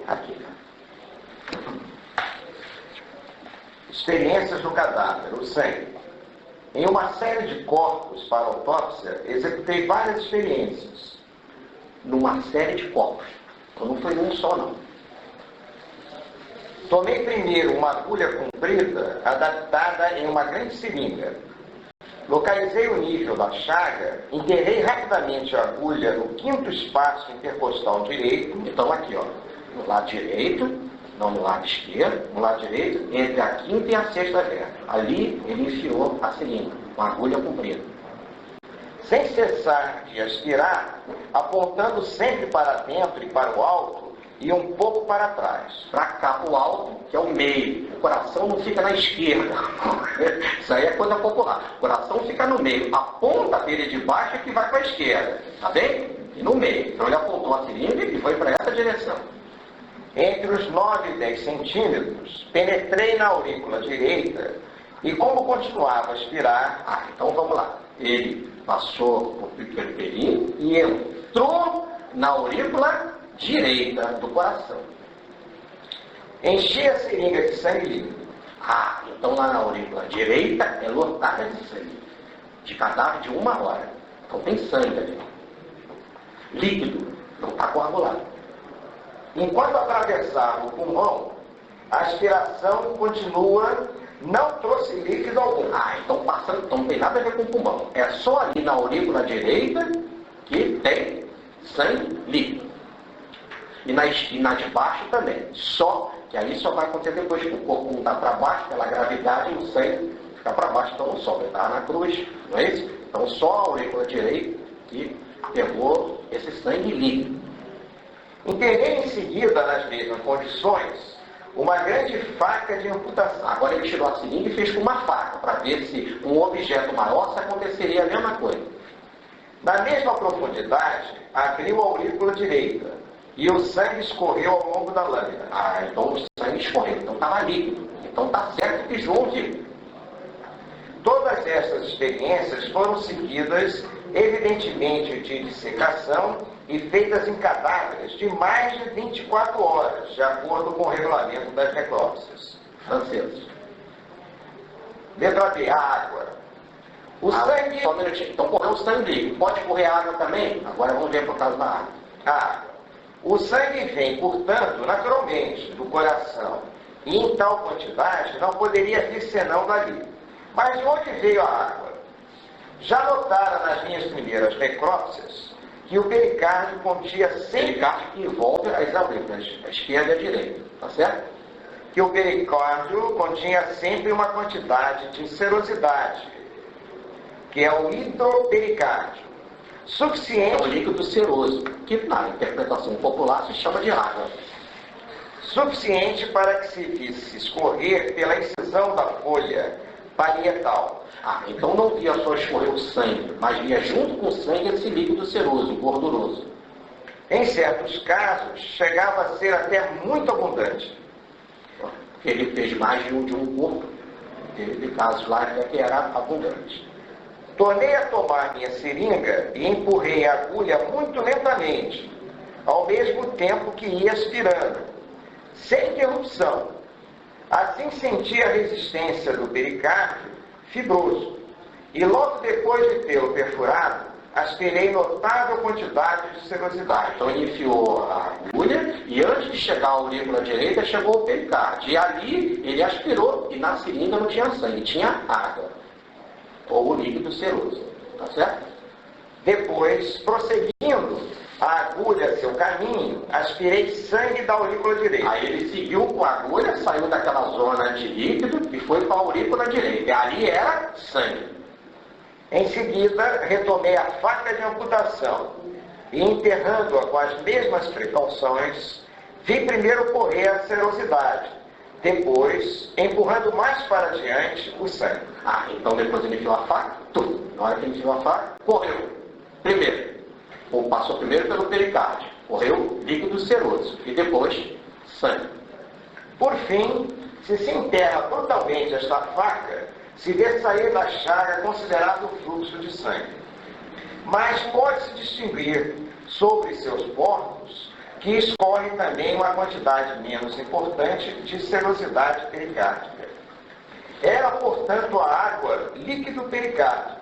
Aqui. Experiências do cadáver, o sangue. Em uma série de corpos para autópsia, executei várias experiências. Numa série de corpos. Então não foi num só, não. Tomei primeiro uma agulha comprida, adaptada em uma grande seringa. Localizei o nível da chaga, enterrei rapidamente a agulha no 5º espaço intercostal direito. Então aqui, ó, no lado direito, não no lado esquerdo, no lado direito, entre a 5ª e a 6ª vertebra. Ali ele enfiou a seringa, com a agulha comprida. Sem cessar de aspirar, apontando sempre para dentro e para o alto, e um pouco para trás. Para cá, para o alto, que é o meio. O coração não fica na esquerda. Isso aí é coisa popular. O coração fica no meio. A ponta dele de baixo é que vai para a esquerda. Tá bem? E no meio. Então ele apontou a seringa e foi para essa direção. Entre os 9 e 10 centímetros, penetrei na aurícula direita e como continuava a aspirar, então vamos lá. Ele passou pelo pelinho e entrou na aurícula direita do coração. Enchi a seringa de sangue líquido. Então lá na aurícula direita é lotada de sangue. De cadáver de 1 hora. Então tem sangue ali. Líquido, não está coagulado. Enquanto atravessava o pulmão, a aspiração continua, não trouxe líquido algum. Então passando, então não tem nada a ver com o pulmão. É só ali na aurícula direita que tem sangue líquido. e na de baixo também. Só que aí só vai acontecer depois que o corpo está para baixo, pela gravidade, e o sangue fica para baixo, então não sobe. Ele estava na cruz, não é isso? Então só a aurícula direita que pegou esse sangue líquido. Entendendo em seguida, nas mesmas condições, uma grande faca de amputação. Agora ele tirou a seringa e fez com uma faca, para ver se um objeto maior se aconteceria a mesma coisa. Na mesma profundidade, abriu a aurícula direita e o sangue escorreu ao longo da lâmina. Então o sangue escorreu, então estava líquido. Então está certo que João viu. Todas essas experiências foram seguidas, evidentemente, de dissecação e feitas em cadáveres de mais de 24 horas, de acordo com o regulamento das necrópsias Franceses. Letra B, a água. O sangue... Só um minutinho. Então correu o sangue líquido. Pode correr água também? Agora vamos ver por causa da água. A água. O sangue vem, portanto, naturalmente, do coração. E em tal quantidade não poderia vir senão dali. Mas de onde veio a água? Já notaram nas minhas primeiras necrópsias que o pericárdio continha sempre... Pericárdio que envolve as aurículas, a esquerda e a direita, tá certo? Que o pericárdio continha sempre uma quantidade de serosidade, que é o hidropericárdio, suficiente... É o líquido seroso, que na interpretação popular se chama de água. Suficiente para que se visse escorrer pela incisão da folha parietal. Então não via só escorrer o sangue, mas via junto com o sangue esse líquido seroso, gorduroso. Em certos casos, chegava a ser até muito abundante. Porque ele fez mais de um corpo. Teve casos lá que era abundante. Tornei a tomar minha seringa e empurrei a agulha muito lentamente, ao mesmo tempo que ia aspirando, sem interrupção. Assim senti a resistência do pericárdio fibroso, e logo depois de tê-lo perfurado, aspirei notável quantidade de serosidade. Então ele enfiou a agulha e antes de chegar à aurícula direita chegou o pericárdio. E ali ele aspirou e na seringa não tinha sangue, tinha água. Ou o líquido seroso. Tá certo? Depois, prosseguindo a agulha seu caminho, aspirei sangue da aurícula direita. Aí ele seguiu com a agulha, saiu daquela zona de líquido e foi para a aurícula direita. E ali era sangue. Em seguida, retomei a faca de amputação e, enterrando-a com as mesmas precauções, vi primeiro correr a serosidade, depois, empurrando mais para diante, o sangue. Então depois ele enfiou a faca, na hora que ele enfiou a faca, correu. Primeiro, ou passou primeiro pelo pericárdio, correu líquido seroso e depois sangue. Por fim, se enterra brutalmente esta faca, se vê sair da chaga considerável fluxo de sangue. Mas pode-se distinguir sobre seus portos que escorre também uma quantidade menos importante de serosidade pericárdica. Era, portanto, a água líquido pericárdico.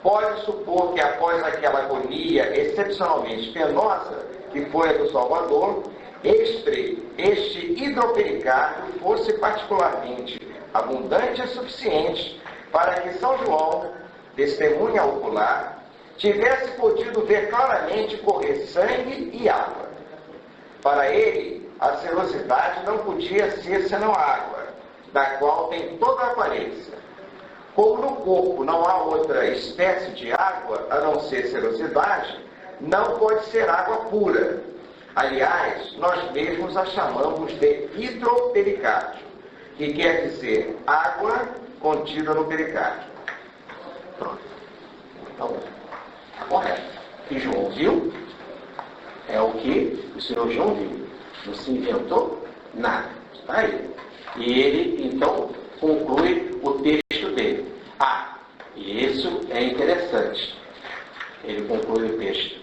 Pode supor que após aquela agonia excepcionalmente penosa, que foi a do Salvador, este hidropericárdio fosse particularmente abundante e suficiente para que São João, testemunha ocular, tivesse podido ver claramente correr sangue e água. Para ele, a serosidade não podia ser senão água, da qual tem toda a aparência. Como no corpo não há outra espécie de água a não ser serosidade, não pode ser água pura. Aliás, nós mesmos a chamamos de hidropericárdio, que quer dizer água contida no pericárdio. Pronto. Então, está correto. O que João viu é o que o senhor João viu. Não se inventou nada. Está aí. E ele, então, conclui o texto dele. E isso é interessante. Ele conclui o texto.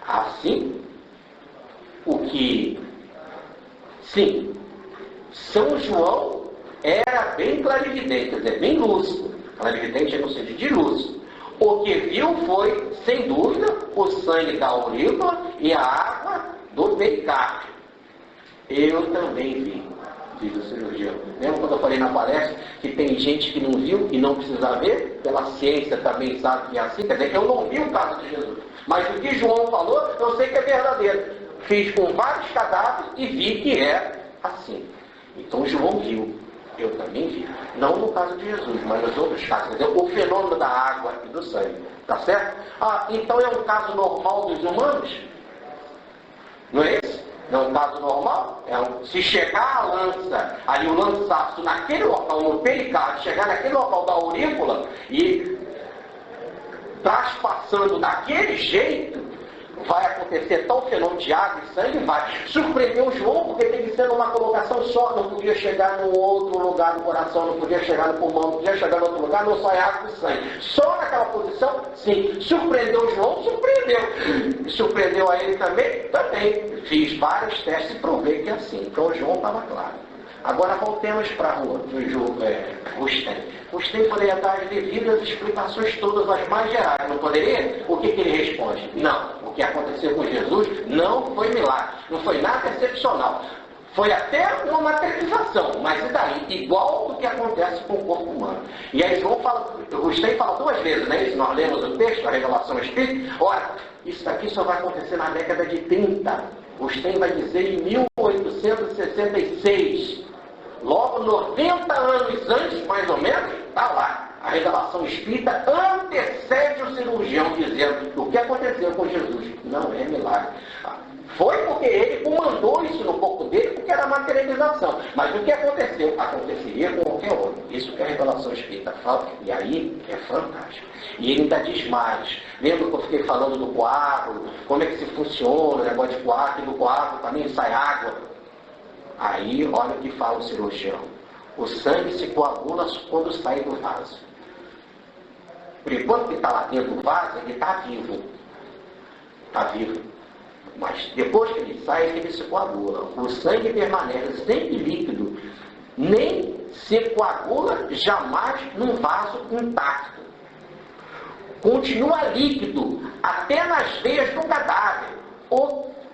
Assim, sim, São João era bem clarividente, quer dizer, bem lúcido. Clarividente é no sentido de lúcido. O que viu foi, sem dúvida, o sangue da aurícula e a água do pericárdio. Eu também vi, diz o cirurgião. Lembra quando eu falei na palestra que tem gente que não viu e não precisa ver? Pela ciência também sabe que é assim. Quer dizer que eu não vi o caso de Jesus. Mas o que João falou, eu sei que é verdadeiro. fiz com vários cadáveres e vi que é assim. Então João viu, eu também vi. Não no caso de Jesus, mas nos outros casos. Quer dizer, o fenômeno da água e do sangue. Tá certo? Então é um caso normal dos humanos? Não é esse? Não é um caso normal? Se chegar a lança, ali o lançaço naquele local, no pericárdio, chegar naquele local da aurícula e traspassando daquele jeito, vai acontecer tal fenômeno de água e sangue, vai. Surpreendeu João, porque tem que ser numa colocação só, não podia chegar num outro lugar do coração, não podia chegar no pulmão, não podia chegar em outro lugar, não só é água e sangue. Só naquela posição, sim. Surpreendeu João? Surpreendeu. Surpreendeu a ele também? Também. Fiz vários testes e provei que é assim. Então João estava claro. Agora voltemos para a rua do Rustem. Rustem poderia dar as devidas explicações todas, as mais gerais. Não poderia? O que ele responde? Não. O que aconteceu com Jesus não foi milagre. Não foi nada excepcional. Foi até uma materialização, mas e daí? Igual do que acontece com o corpo humano. E aí Rustem fala duas vezes, né? Isso nós lemos o texto, a revelação espírita. Ora, isso daqui só vai acontecer na década de 30. Rustem vai dizer em 1866. Logo 90 anos antes, mais ou menos, está lá. A revelação espírita antecede o cirurgião dizendo o que aconteceu com Jesus. Não é milagre. Foi porque ele comandou isso no corpo dele, porque era materialização. Mas o que aconteceu? Aconteceria com qualquer outro. Isso que a revelação espírita fala. E aí é fantástico. E ele ainda diz mais. Lembra que eu fiquei falando do coágulo? Como é que se funciona o negócio de coágulo? E do coágulo também sai água. Aí, olha o que fala o cirurgião. O sangue se coagula quando sai do vaso. Por enquanto que está lá dentro do vaso, ele está vivo. Está vivo. Mas depois que ele sai, ele se coagula. O sangue permanece sempre líquido. Nem se coagula jamais num vaso intacto. Continua líquido até nas veias do cadáver.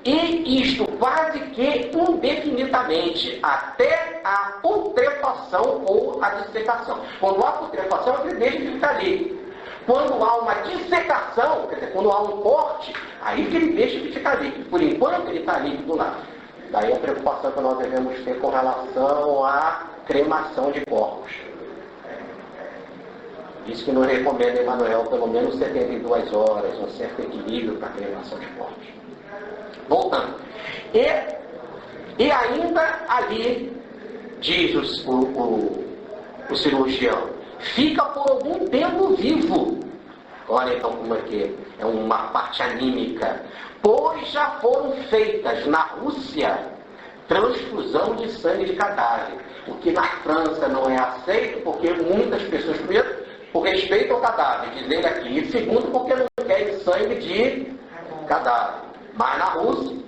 E isto quase que indefinidamente, até a putrefação ou a dissecação. Quando há putrefação, ele deixa de ficar líquido. Quando há uma dissecação, quer dizer, quando há um corte, aí que ele deixa de ficar líquido. Por enquanto, ele está líquido lá. Daí a preocupação que nós devemos ter com relação à cremação de corpos. Diz que nos recomenda Emmanuel pelo menos 72 horas, um certo equilíbrio para a cremação de corpos. Voltando. E ainda ali, diz o cirurgião, fica por algum tempo vivo. Olha então como é que é uma parte anímica. Pois já foram feitas na Rússia transfusão de sangue de cadáver. O que na França não é aceito, porque muitas pessoas, primeiro, por respeito ao cadáver, dizendo aqui, e segundo, porque não querem sangue de cadáver. Mas na Rússia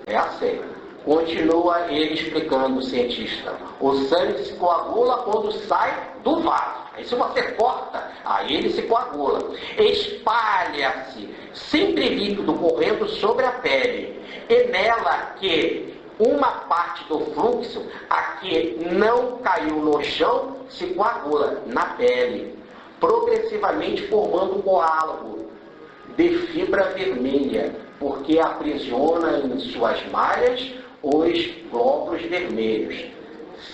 é aceito. Continua ele explicando, o cientista. O sangue se coagula quando sai do vaso. Aí se você corta, aí ele se coagula. Espalha-se, sempre líquido correndo sobre a pele. E nela que uma parte do fluxo, a que não caiu no chão, se coagula na pele, progressivamente formando um coágulo de fibra vermelha, porque aprisiona em suas malhas os glóbulos vermelhos.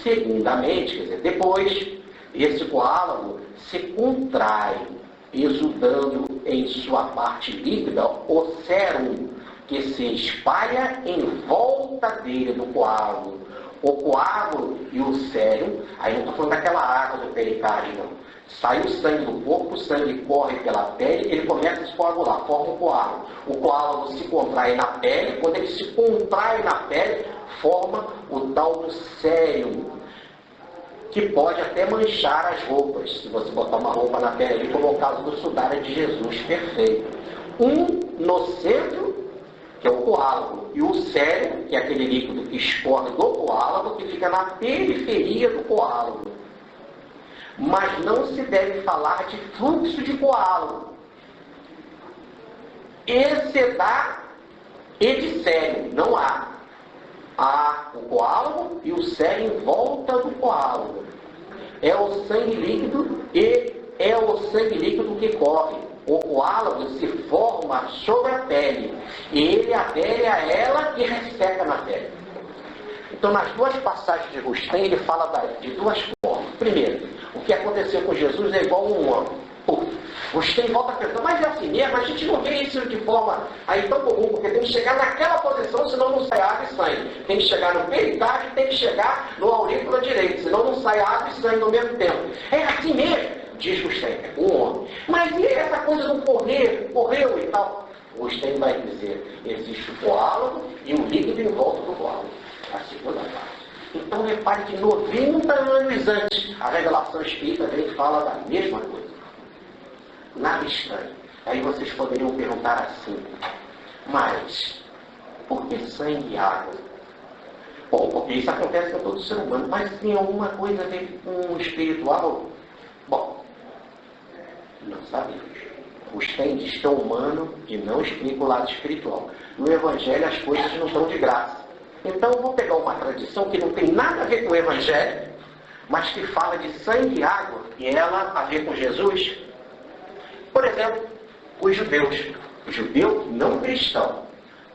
Segundamente, quer dizer, depois, esse coágulo se contrai, exudando em sua parte líquida o sérum, que se espalha em volta dele do coágulo. O coágulo e o sérum, aí não estou falando daquela água do pericárdio, não. Sai o sangue do corpo, o sangue corre pela pele, ele começa a se coagular, forma um coágulo. O coágulo se contrai na pele, quando ele se contrai na pele, forma o tal do sérum, que pode até manchar as roupas, se você botar uma roupa na pele ali, como é o caso do sudário de Jesus perfeito. No centro, que é o coágulo, e o sérum, que é aquele líquido que escorre do coágulo, que fica na periferia do coágulo. Mas não se deve falar de fluxo de coágulo. Excedar e de sérum, não há. Há o coágulo e o sérum em volta do coágulo. É o sangue líquido e é o sangue líquido que corre. O coágulo se forma sobre a pele E ele adere a ela e resseca na pele. Então, nas duas passagens de Rustem, ele fala de duas formas. Primeiro, o que aconteceu com Jesus é igual a um homem. Rustem volta a perguntar, mas é assim mesmo? A gente não vê isso de forma aí tão comum, porque tem que chegar naquela posição, senão não sai água e sangue. Tem que chegar no pericardio e tem que chegar no aurícula direito, senão não sai água e sangue no mesmo tempo. É assim mesmo, diz Rustem, um homem. Mas e essa coisa do correu e tal? Rustem vai dizer, existe o coágulo e o líquido em volta do coágulo. A segunda parte. Então repare que 90 anos antes, a revelação espírita vem fala da mesma coisa. Nada estranho. Aí vocês poderiam perguntar assim, mas por que sangue e água? Bom, porque isso acontece com todo ser humano, mas tem alguma coisa a ver com o espiritual? Bom, não sabemos. Rustem diz que é humano e não explica o lado espiritual. No Evangelho as coisas não são de graça. Então eu vou pegar uma tradição que não tem nada a ver com o Evangelho, mas que fala de sangue e água, e ela a ver com Jesus. Por exemplo, os judeus. O judeu não cristão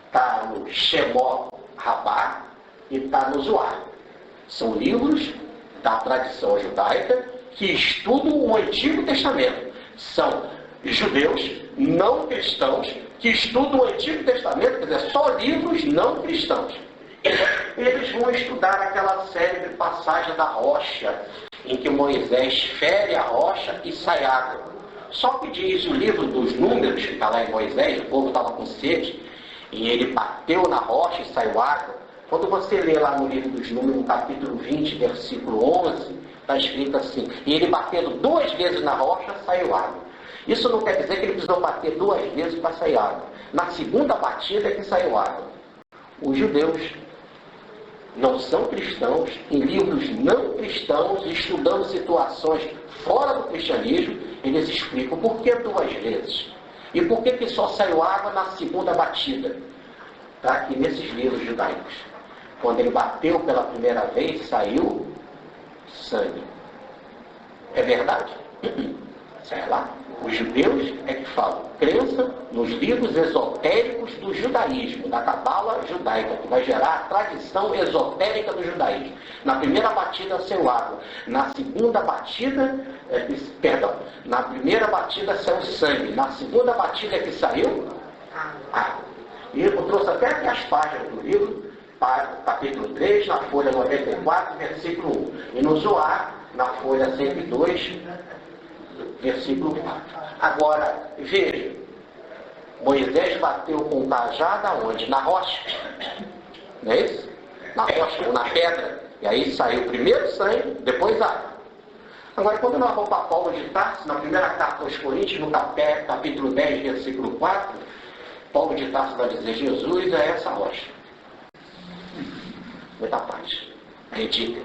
está no Shemó Rabá e está no Zohar. São livros da tradição judaica que estudam o Antigo Testamento. São judeus não cristãos que estudam o Antigo Testamento, quer dizer, só livros não cristãos. Eles vão estudar aquela série de passagens da rocha, em que Moisés fere a rocha e sai água. Só que diz o livro dos Números, que está lá em Moisés, o povo estava com sede, e ele bateu na rocha e saiu água. Quando você lê lá no livro dos Números, no capítulo 20, versículo 11, está escrito assim, e ele batendo 2 vezes na rocha, saiu água. Isso não quer dizer que ele precisou bater 2 vezes para sair água. Na segunda batida é que saiu água. Os judeus não são cristãos, em livros não cristãos, estudando situações fora do cristianismo, eles explicam por que 2 vezes. E por que só saiu água na segunda batida. Está aqui nesses livros judaicos. Quando ele bateu pela primeira vez, saiu sangue. É verdade? Sei lá. Os judeus é que falam, crença nos livros esotéricos do judaísmo, da cabala judaica, que vai gerar a tradição esotérica do judaísmo. Na primeira batida saiu água, na segunda batida, na primeira batida saiu sangue, na segunda batida que saiu água. E eu trouxe até aqui as páginas do livro, capítulo 3, na folha 94, versículo 1. E no Zohar, na folha 102, versículo 4. Agora, veja, Moisés bateu com o cajado aonde? Na rocha. Não é isso? Na rocha ou na pedra. E aí saiu primeiro sangue, depois água. Agora, quando nós vamos para Paulo de Tarso, na primeira carta aos Coríntios, no capítulo 10, versículo 4, Paulo de Tarso vai dizer, Jesus é essa rocha. Muita paz. Medita.